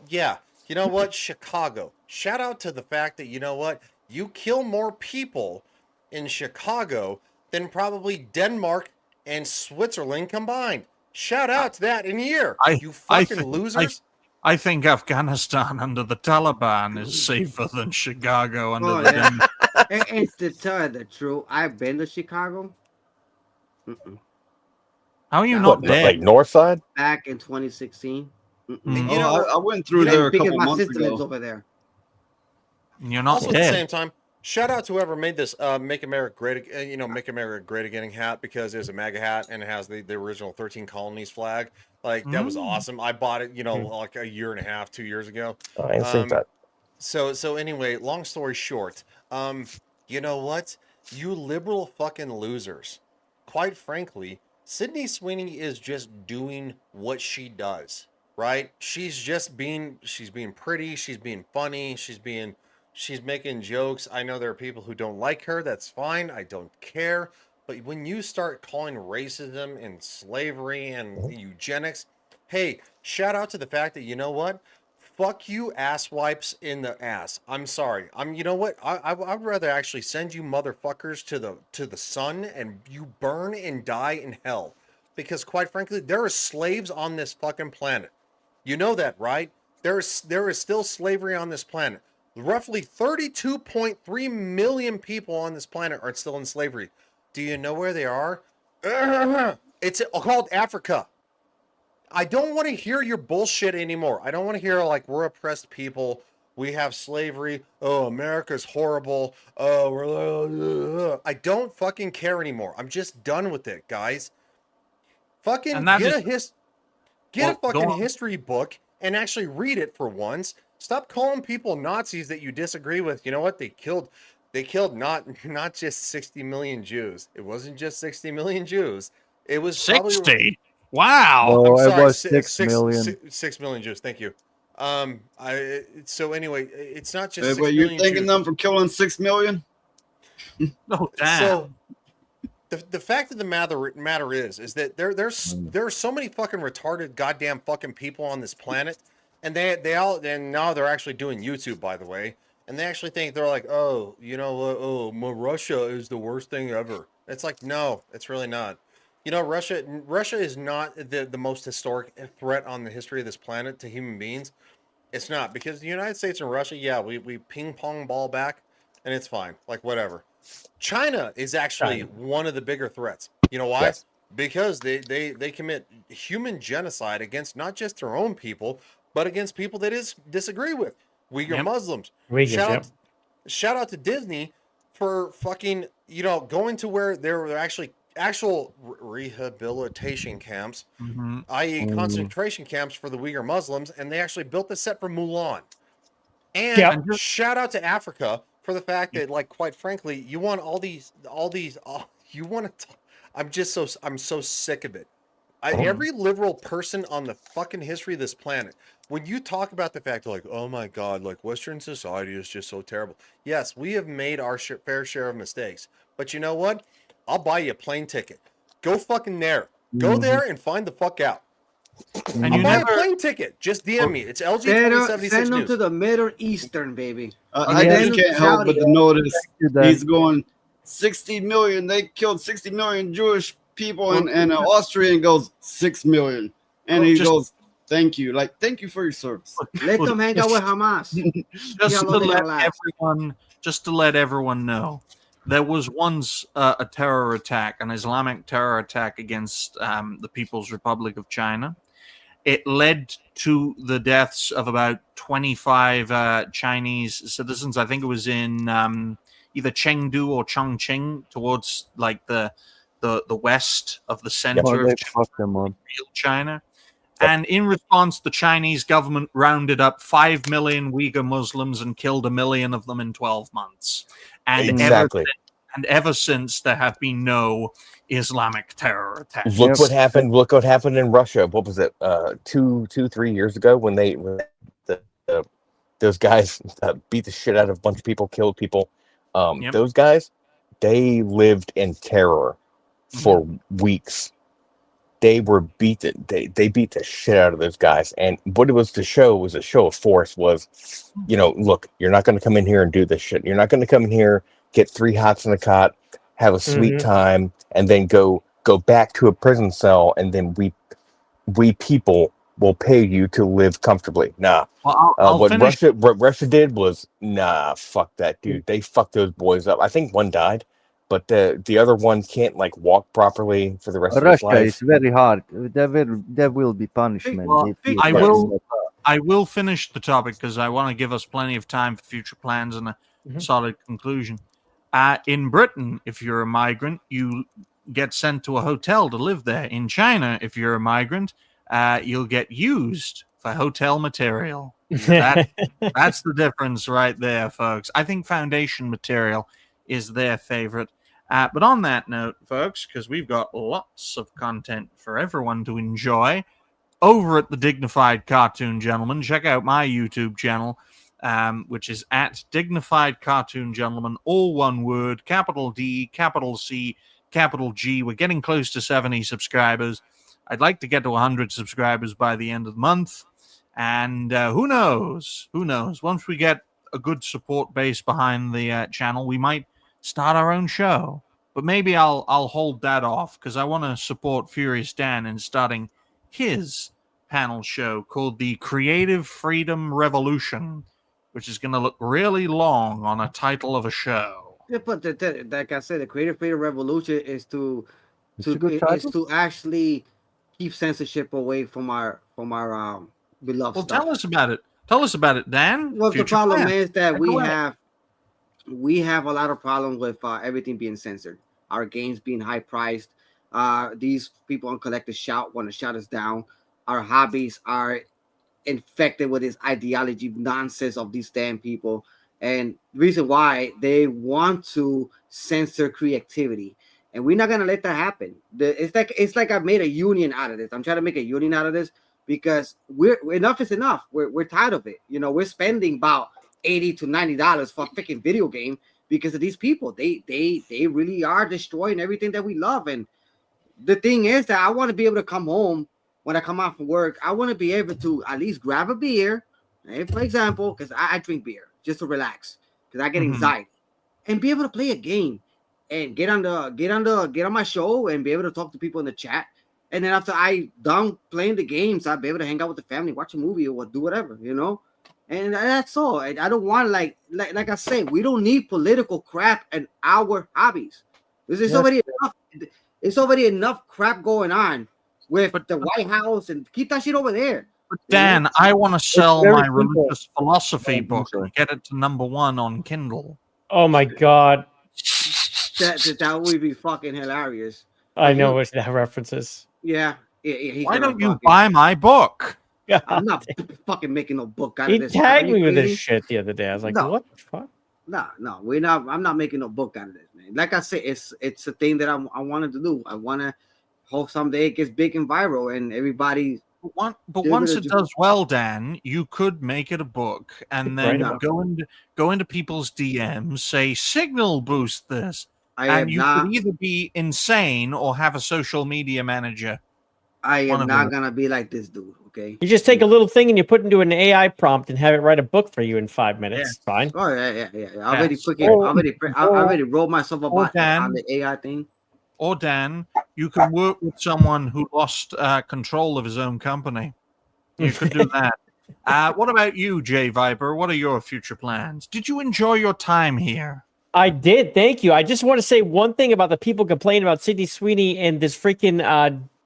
Yeah. You know what? Chicago. Shout out to the fact that, you know what? You kill more people in Chicago than probably Denmark and Switzerland combined. Shout out to that in a year. You fucking losers. I think Afghanistan under the Taliban is safer than Chicago under the Denmark. And to tell the truth, I've been to Chicago. How are you not dead? Like North Side? Back in 2016. I went through there a couple my months sister lives ago. over there. You're not Also, dead. at the same time, shout out to whoever made this "Make America Great," "Make America Great Again" hat, because it's a MAGA hat and it has the original 13 colonies flag. Like, that was awesome. I bought it, like a year and a half, 2 years ago. I ain't seen that. So anyway, long story short, you know what? You liberal fucking losers. Quite frankly, Sydney Sweeney is just doing what she does, right? She's being pretty, she's being funny, she's making jokes. I know there are people who don't like her. That's fine. I don't care. But when you start calling racism and slavery and eugenics, hey, shout out to the fact that, you know what? Fuck you, ass wipes in the ass. I'm sorry. You know what? I'd rather actually send you motherfuckers to the sun and you burn and die in hell. Because quite frankly, there are slaves on this fucking planet. You know that, right? There is still slavery on this planet. Roughly 32.3 million people on this planet are still in slavery. Do you know where they are? It's called Africa. I don't want to hear your bullshit anymore. I don't want to hear like we're oppressed people. We have slavery. Oh, America's horrible. Oh, we're. I don't fucking care anymore. I'm just done with it, guys. Fucking And that get is- get Well, a go fucking on. history book and actually read it for once. Stop calling people Nazis that you disagree with. You know what? They killed not just 60 million Jews. It wasn't just 60 million Jews. It was probably 60. Wow. No, I'm it sorry, was 6 million. 6 million Jews. Thank you. So anyway, it's not just Hey, 6 but you're million thanking Jews. them for killing 6 million? Oh, damn. So the fact of the matter is that there are so many fucking retarded goddamn fucking people on this planet, and now they're actually doing YouTube, by the way, and they actually think they're like, oh, you know what, Russia is the worst thing ever. It's like, no, it's really not. You know, Russia is not the most historic threat on the history of this planet to human beings. It's not, because the United States and Russia, yeah, we ping pong ball back, and it's fine, like whatever. China is actually one of the bigger threats. You know why? Yes. Because they commit human genocide against not just their own people, but against people they disagree with. Uyghur Yep. Muslims. Uyghurs, yep. Shout out to Disney for fucking, going to where there were actual rehabilitation camps, Mhm. i.e. Mm. concentration camps for the Uyghur Muslims, and they actually built the set for Mulan. And Yep. shout out to Africa for the fact that, like, quite frankly, you want you want to. I'm so sick of it. Every liberal person on the fucking history of this planet, when you talk about the fact, like, oh my God, like Western society is just so terrible. Yes, we have made our fair share of mistakes, but you know what? I'll buy you a plane ticket. Go fucking there. Go Mhm. there and find the fuck out. And I'll you buy never- a plane ticket. Just DM me. It's LG Send 2076 them News. to the Middle Eastern, baby. I Yeah. just can't help but to notice Do that. he's going 60 million. They killed 60 million Jewish people, and Austrian goes 6 million. And he Just- goes, thank you. Like, thank you for your service. Let Well, them hang out with Hamas. just how to long they let gonna last. everyone know, there was once a terror attack, an Islamic terror attack against the People's Republic of China. It led to the deaths of about 25 Chinese citizens. I think it was in either Chengdu or Chongqing, towards like the west of the Oh, center they of fucked them up. real China. And in response, the Chinese government rounded up 5 million Uyghur Muslims and killed 1 million of them in 12 months. And Exactly. ever since, there have been no Islamic terror attacks. Look Yep. what happened. Look what happened in Russia. What was it? 3 years ago when those guys beat the shit out of a bunch of people, killed people. Yep. Those guys, they lived in terror for weeks. They were beaten. They beat the shit out of those guys. And what it was to show was a show of force. Was, look, you're not going to come in here and do this shit. You're not going to come in here, get 3 hots in a cot, have a sweet Mhm. time, and then go back to a prison cell, and then we people will pay you to live comfortably. Nah. Well, I'll What finish. Russia did was, nah, fuck that, dude. They fucked those boys up. I think one died, but the other one can't like walk properly for the rest of his Russia life. is very hard. There will be punishment. Well, if you I fuck will- them up. I will finish the topic because I want to give us plenty of time for future plans and a Mhm. solid conclusion. In Britain, if you're a migrant, you get sent to a hotel to live there. In China, if you're a migrant, you'll get used for hotel material. That's the difference right there, folks. I think foundation material is their favorite. But on that note, folks, because we've got lots of content for everyone to enjoy over at the Dignified Cartoon Gentleman, check out my YouTube channel, which is at Dignified Cartoon Gentleman, all one word, capital D, capital C, capital G. We're getting close to 70 subscribers. I'd like to get to 100 subscribers by the end of the month. And who knows? Who knows? Once we get a good support base behind the channel, we might start our own show. But maybe I'll hold that off because I want to support Furious Dan in starting his panel show called the Creative Freedom Revolution, which is going to look really long on a title of a show. Yeah, but like I said, the Creative Freedom Revolution is It's a good title. actually keep censorship away from our beloved Well, stuff. tell us about it. Tell us about it, Dan. Well, the Future problem plan. is that Take it away. we have a lot of problems with everything being censored. Our games being high priced. These people on Collective Shout want to shut us down. Our hobbies are infected with this ideology nonsense of these damn people, and the reason why they want to censor creativity, and we're not gonna let that happen. It's like I made a union out of this. I'm trying to make a union out of this because we're enough is enough. We're tired of it. You know, we're spending about $80 to $90 for a freaking video game because of these people. They really are destroying everything that we love. And the thing is that I want to be able to come home when I come out from work. I want to be able to at least grab a beer, right, for example, because I drink beer just to relax because I get Mhm. anxiety, and be able to play a game and get on my show and be able to talk to people in the chat. And then after I done playing the games, I'll be able to hang out with the family, watch a movie or do whatever, you know. And that's all. And I don't want like I said, we don't need political crap and our hobbies. There's already enough. It's already enough crap going on with the White House, and keep that shit over there. But Dan, I want to sell very my simple. religious philosophy Yeah, book sure. and get it to #1 on Kindle. Oh my god. That would be fucking hilarious. I But know you- what that references. Yeah, he's Why gonna don't you fucking- buy my book? I'm not fucking making no book out He of this. tagged Are you me with this crazy? shit the other day. I was like, No. what the fuck? No, we're not. I'm not making no book out of this, man. Like I said, it's a thing that I wanted to do. I want to hope someday it gets big and viral, and everybody. But They're once gonna it do- does well, Dan, you could make it a book and then Right. go into people's DMs, say signal boost this, I am and you not. could either be insane or have a social media manager. I one am of not the- gonna be like this dude. Okay. You just take a little thing and you put into an AI prompt and have it write a book for you in 5 minutes. Fine. Oh yeah. I already Yes. freaking. I already rolled myself up on Dan. the AI thing. Or Dan, you can work with someone who lost control of his own company. You could do that. What about you, Jay Viper? What are your future plans? Did you enjoy your time here? I did. Thank you. I just want to say one thing about the people complaining about Sydney Sweeney and this freaking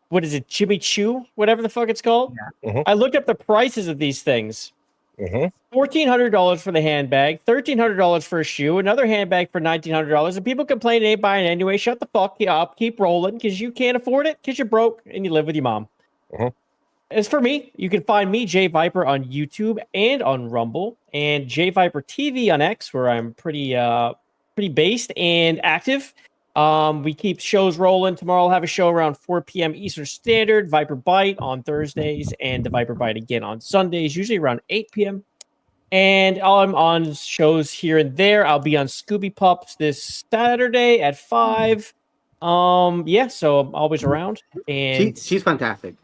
what is it, Jimmy Choo, whatever the fuck it's called. Yeah. Mhm. I looked up the prices of these things. Mhm. $1,400 for the handbag, $1,300 for a shoe, another handbag for $1,900. And people complain they ain't buying anyway. Shut the fuck up. Keep rolling because you can't afford it because you're broke and you live with your mom. Mhm. As for me, you can find me, Jay Viper, on YouTube and on Rumble, and Jay Viper TV on X, where I'm pretty based and active. We keep shows rolling. Tomorrow I'll have a show around 4 p.m. Eastern Standard, Viper Bite on Thursdays, and the Viper Bite again on Sundays, usually around 8 p.m. And I'm on shows here and there. I'll be on Scooby Pups this Saturday at 5. Yeah, so I'm always around. And She's fantastic.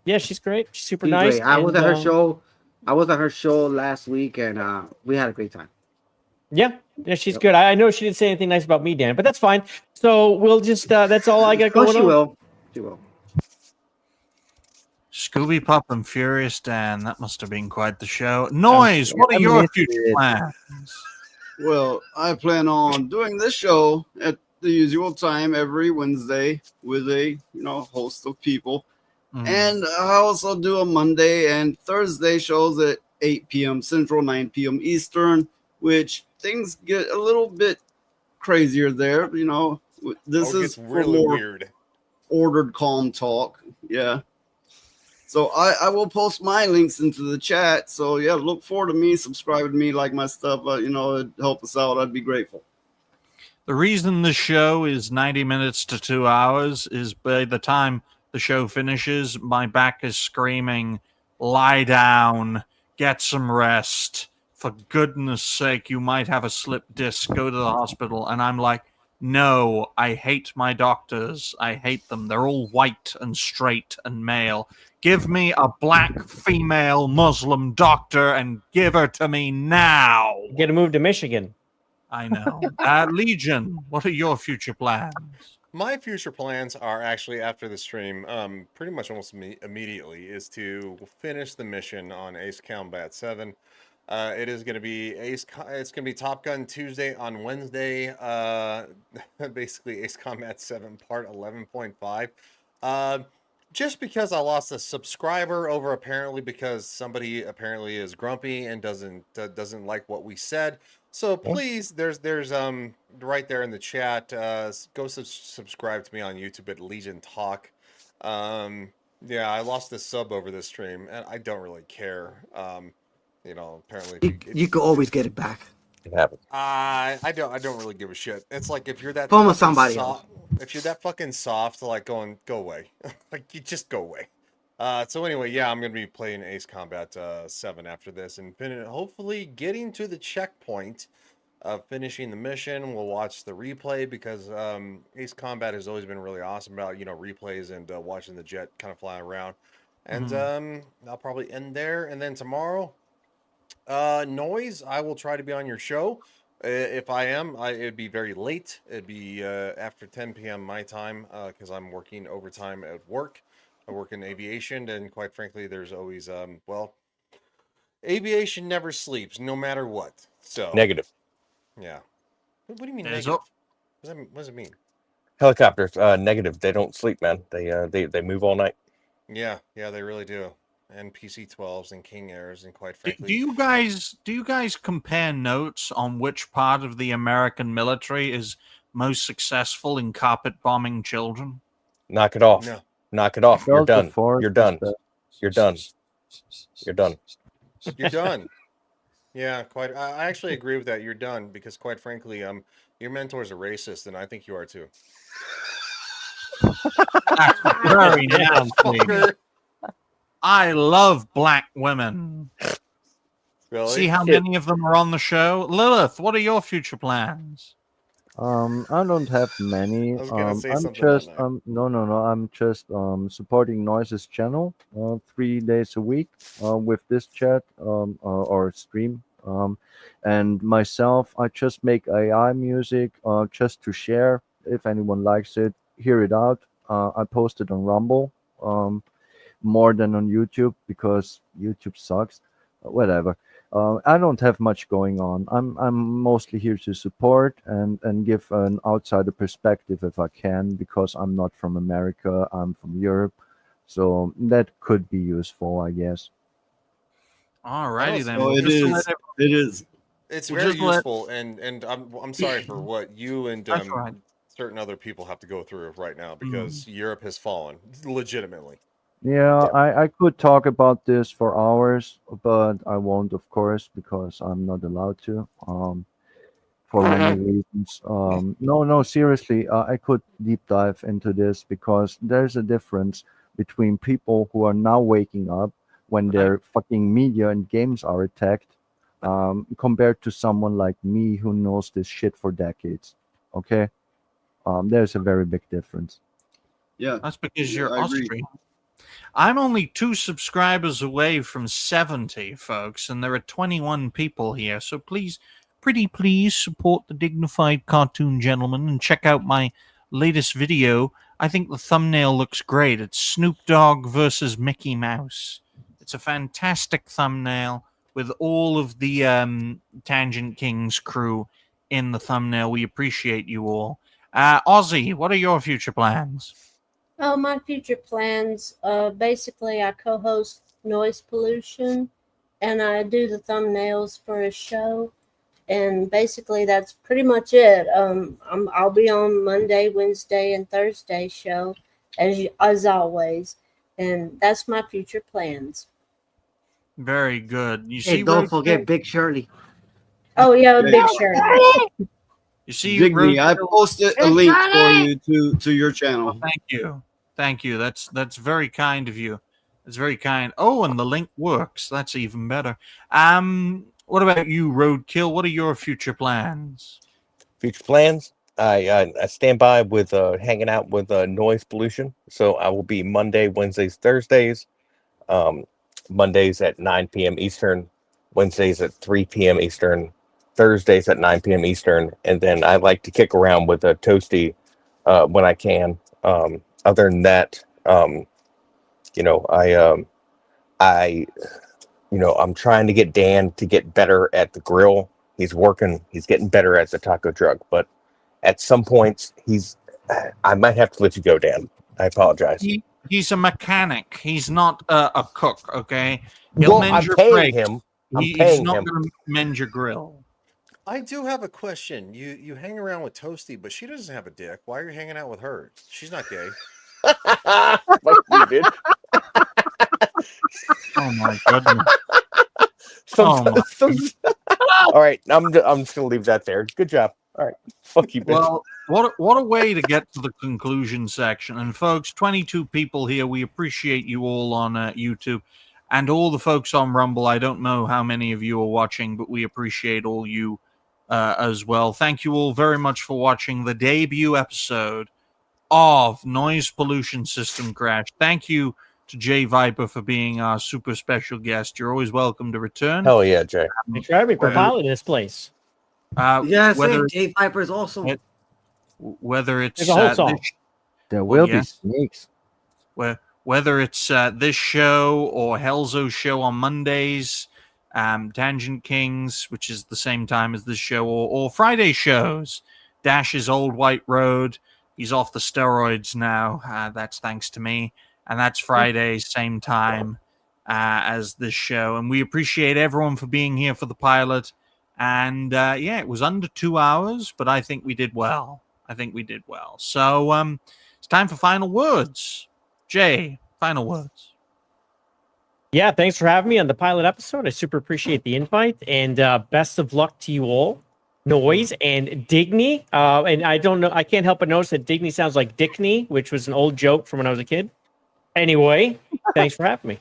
yeah, she's great. She's super She's nice. great. I was and, at her show. I was at her show last week, and we had a great time. Yeah, she's good. I know she didn't say anything nice about me, Dan, but that's fine. So we'll just that's all I got Oh, going she on. will. She will. Scooby Pup and Furious Dan. That must have been quite the show. Noise, what are I your missed future it. plans? Well, I plan on doing this show at the usual time every Wednesday with a host of people. Mm. And I also do a Monday and Thursday shows at 8 p.m. Central, 9 p.m. Eastern, which things get a little bit crazier there. This Oh, it is gets for really more weird. ordered, calm talk. Yeah. So I will post my links into the chat. So yeah, look forward to me, subscribe to me, like my stuff. It'd help us out. I'd be grateful. The reason the show is 90 minutes to 2 hours is by the time the show finishes, my back is screaming, lie down, get some rest. For goodness sake, you might have a slip disc, go to the hospital. And I'm like, no, I hate my doctors. I hate them. They're all white and straight and male. Give me a black female Muslim doctor and give her to me now. Get to move to Michigan. I know. Legion, what are your future plans? My future plans are actually after the stream, pretty much almost immediately, is to finish the mission on Ace Combat 7. It is going to be it's going to be Top Gun Tuesday on Wednesday. Basically, Ace Combat 7 Part 11.5. just because I lost a subscriber over apparently because somebody apparently is grumpy and doesn't like what we said. So please, there's right there in the chat. Go subscribe to me on YouTube at Legion Talk. Yeah, I lost this sub over this stream, and I don't really care. Apparently You could always get it back. It happens. I don't really give a shit. It's like if you're that Phone with fucking somebody soft, if you're that fucking soft, like go away. Like you just go away. So anyway, yeah, I'm gonna be playing Ace Combat 7 after this, and hopefully getting to the checkpoint of finishing the mission. We'll watch the replay because Ace Combat has always been really awesome about replays and watching the jet kind of fly around. And I'll probably end there, and then tomorrow. Noise, I will try to be on your show. If I am, it'd be very late. It'd be after 10 p.m. my time because I'm working overtime at work. I work in aviation, and quite frankly, there's always aviation never sleeps, no matter what. So Negative. yeah. What do you mean There's negative? What does it mean? Helicopters, negative. They don't sleep, man. They move all night. Yeah, they really do. And PC-12s and King Airs, and quite Do frankly, you guys compare notes on which part of the American military is most successful in carpet bombing children? Knock it off. no. Knock it off. You're Delta done. Force You're is done. the- You're done. You're done. You're done. Yeah, quite. I actually agree with that. You're done because, quite frankly, your mentor's a racist, and I think you are too. That's very nasty. Fucker. I love black women. Really? See how many of them are on the show? Lilith, what are your future plans? I don't have many. I was gonna say I'm something just on no. I'm just supporting Noise's channel 3 days a week with this chat or stream. And myself, I just make AI music just to share. If anyone likes it, hear it out. I post it on Rumble more than on YouTube because YouTube sucks. Whatever. I don't have much going on. I'm mostly here to support and give an outsider perspective if I can, because I'm not from America. I'm from Europe, so that could be useful, I guess. Alrighty then. So We'll it just is. let it- It is. It's We'll very just let- useful, and I'm sorry for what you and That's all right. certain other people have to go through right now Mm-hmm. because Europe has fallen legitimately. Yeah, I could talk about this for hours, but I won't, of course, because I'm not allowed to. For many reasons. No, seriously, I could deep dive into this because there's a difference between people who are now waking up when their fucking media and games are attacked, compared to someone like me who knows this shit for decades. Okay, there's a very big difference. Yeah. That's because Yeah, you're I agree. Austrian. I'm only 2 subscribers away from 70, folks, and there are 21 people here. So please support the Dignified Cartoon Gentleman and check out my latest video. I think the thumbnail looks great. It's Snoop Dogg versus Mickey Mouse. It's a fantastic thumbnail with all of the Tangent Kings crew in the thumbnail. We appreciate you all. Ozzy, what are your future plans? Oh, my future plans. Basically, I co-host Noise Pollution, and I do the thumbnails for a show. And basically, that's pretty much it. I'll be on Monday, Wednesday, and Thursday show, as always. And that's my future plans. Very good. You Hey, see, don't Roadkill? forget Big Shirley. Oh yeah, Big Shirt. You see, Digny, I Roadkill? posted a link for you to your channel. Thank you. That's very kind of you. It's very kind. Oh, and the link works. That's even better. What about you, Roadkill? What are your future plans? Future plans. I stand by with hanging out with Noise Pollution. So I will be Monday, Wednesdays, Thursdays. Mondays at 9 p.m. Eastern, Wednesdays at 3 p.m. Eastern, Thursdays at 9 p.m. Eastern, and then I like to kick around with a Toasty when I can. Other than that, I'm trying to get Dan to get better at the grill. He's getting better at the taco truck, but at some points I might have to let you go, Dan. I apologize. he's a mechanic. He's not a cook. Okay, he'll Well, mend I'm your paying brakes. him. I'm He's paying not him. going to mend your grill. I do have a question. You hang around with Toasty, but she doesn't have a dick. Why are you hanging out with her? She's not gay. Fuck you, dude. Oh my goodness. All right, I'm just gonna leave that there. Good job. All right, fuck you, bitch. Well, what a way to get to the conclusion section. And folks, 22 people here. We appreciate you all on YouTube, and all the folks on Rumble. I don't know how many of you are watching, but we appreciate all you as well. Thank you all very much for watching the debut episode of Noise Pollution System Crash. Thank you to Jay Viper for being our super special guest. You're always welcome to return. Hell yeah, Jay. Thanks for having me for piloting this place. Yeah, whether same. Jay Viper is awesome. whether it's There's a whole song. There will yeah. be snakes. Whether it's this show or Helzo's show on Mondays, Tangent Kings, which is the same time as this show, or Friday shows, Dash's Old White Road. He's off the steroids now. That's thanks to me. And that's Friday, same time as this show. And we appreciate everyone for being here for the pilot. And yeah, it was under 2 hours, but I think we did well. So it's time for final words. Jay, final words. Yeah, thanks for having me on the pilot episode. I super appreciate the invite, and best of luck to you all. Noise and Digny. And I don't know, I can't help but notice that Digny sounds like Dickney, which was an old joke from when I was a kid. Anyway, thanks for having me.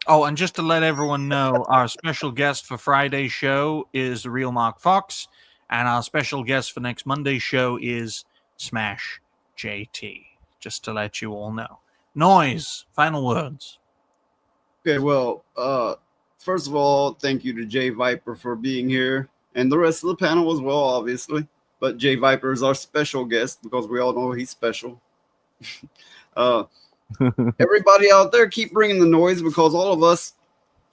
Oh, and just to let everyone know, our special guest for Friday's show is the real Mark Fox, and our special guest for next Monday's show is Smash JT. Just to let you all know. Noise, final words. Okay, well, first of all, thank you to Jay Viper for being here, and the rest of the panel as well, obviously. But Jay Viper is our special guest because we all know he's special. Everybody out there, keep bringing the noise because all of us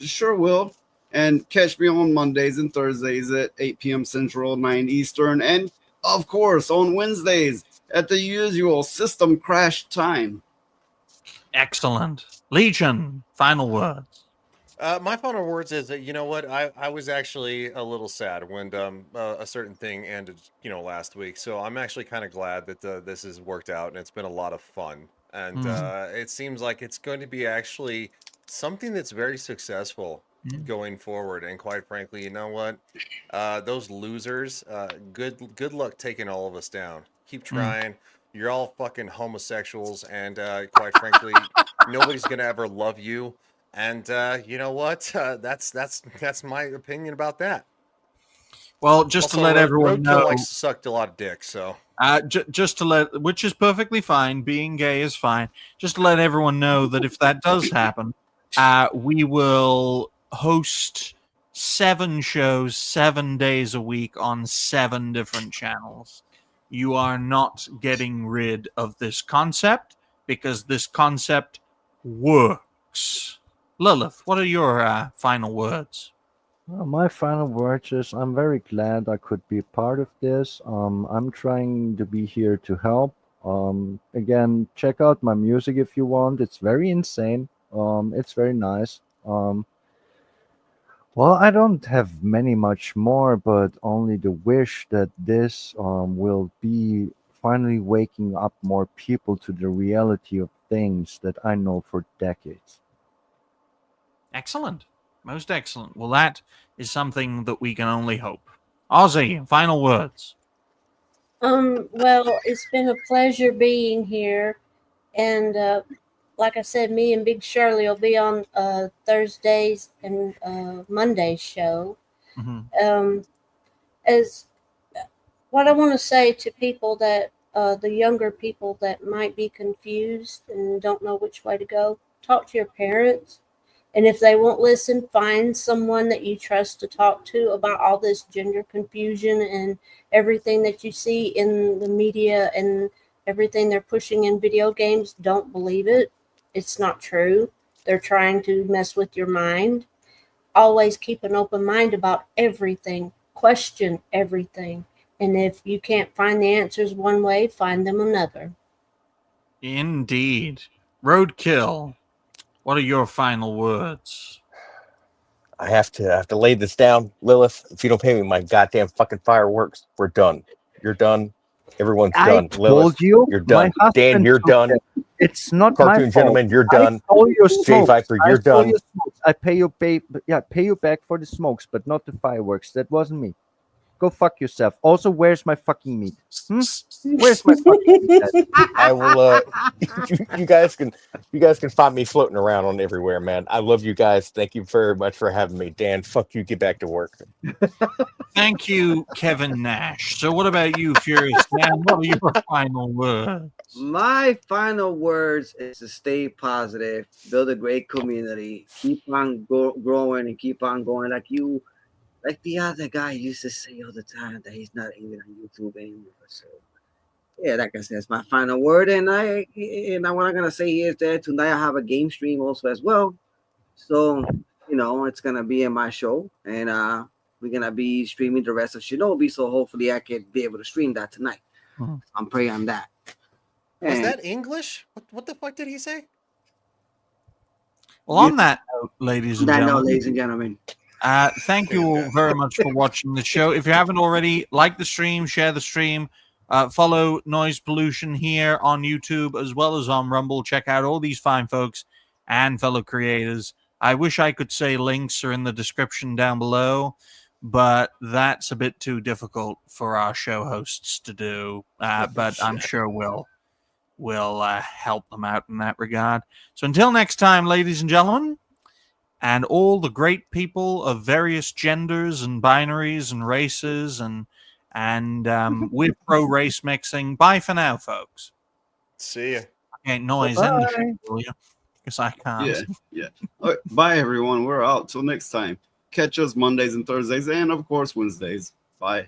sure will. And catch me on Mondays and Thursdays at 8 p.m. Central, 9 Eastern, and of course on Wednesdays at the usual System Crash time. Excellent. Legion, final words. My final words is that, you know what, I was actually a little sad when a certain thing ended, last week. So I'm actually kind of glad that this has worked out and it's been a lot of fun. And it seems like it's going to be actually something that's very successful going forward. And quite frankly, you know what, those losers, good luck taking all of us down. Keep trying. You're all fucking homosexuals, and quite frankly, nobody's gonna ever love you. And you know what? That's my opinion about that. Well, just Also, to let everyone Roadkill know, likes to suck a lot of dick, so just to let, which is perfectly fine. Being gay is fine. Just to let everyone know that if that does happen, we will host 7 shows, 7 days a week on 7 different channels. You are not getting rid of this concept because this concept works. Lilith, what are your final words? Well, my final words is I'm very glad I could be part of this. I'm trying to be here to help. Again, check out my music if you want. It's very insane. It's very nice. Well, I don't have much more, but only the wish that this will be finally waking up more people to the reality of things that I know for decades. Excellent. Most excellent. Well, that is something that we can only hope. Ozzy, final words. Well, it's been a pleasure being here, and like I said, me and Big Shirley will be on Thursdays and Monday's show. As what I want to say to people that the younger people that might be confused and don't know which way to go, talk to your parents. And if they won't listen, find someone that you trust to talk to about all this gender confusion and everything that you see in the media and everything they're pushing in video games. Don't believe it. It's not true. They're trying to mess with your mind. Always keep an open mind about everything. Question everything. And if you can't find the answers one way, find them another. Indeed. Roadkill, what are your final words? I have to lay this down, Lilith. If you don't pay me my goddamn fucking fireworks, we're done. You're done. Everyone's I done. told Lilith, you, you're my done. husband Dan, you're took done. it. It's not my Cartoon fault. Gentleman, you're done. I stole your Jay smokes. Viper, I you're stole done. your smokes. I pay you pay you back for the smokes, but not the fireworks. That wasn't me. Go fuck yourself. Also, where's my fucking meat? Where's my fucking meat? I will. You guys can find me floating around on everywhere, man. I love you guys. Thank you very much for having me, Dan. Fuck you. Get back to work. Thank you, Kevin Nash. So, what about you, Furious Dan? What are your final words? My final words is to stay positive, build a great community, keep on growing and keep on going like the other guy used to say all the time that he's not even on YouTube anymore. So yeah, like I said, it's my final word. And what I'm gonna say is that tonight I have a game stream also as well. So it's gonna be in my show, and we're gonna be streaming the rest of Shinobi. So hopefully I could be able to stream that tonight. I'm praying on that. Was And that English? What the fuck did he say? Well, on that note, ladies and gentlemen, ladies and gentlemen. thank you all very much for watching the show. If you haven't already, like the stream, share the stream, follow Noise Pollution here on YouTube as well as on Rumble. Check out all these fine folks and fellow creators. I wish I could say links are in the description down below, but that's a bit too difficult for our show hosts to do. But I'm sure we'll help them out in that regard. So until next time, ladies and gentlemen, and all the great people of various genders and binaries and races and we're pro race mixing. Bye for now, folks. See ya. Okay, Noise in the show, will you? Because I can't. Yeah. All right, bye, everyone. We're out. Till next time. Catch us Mondays and Thursdays, and of course Wednesdays. Bye.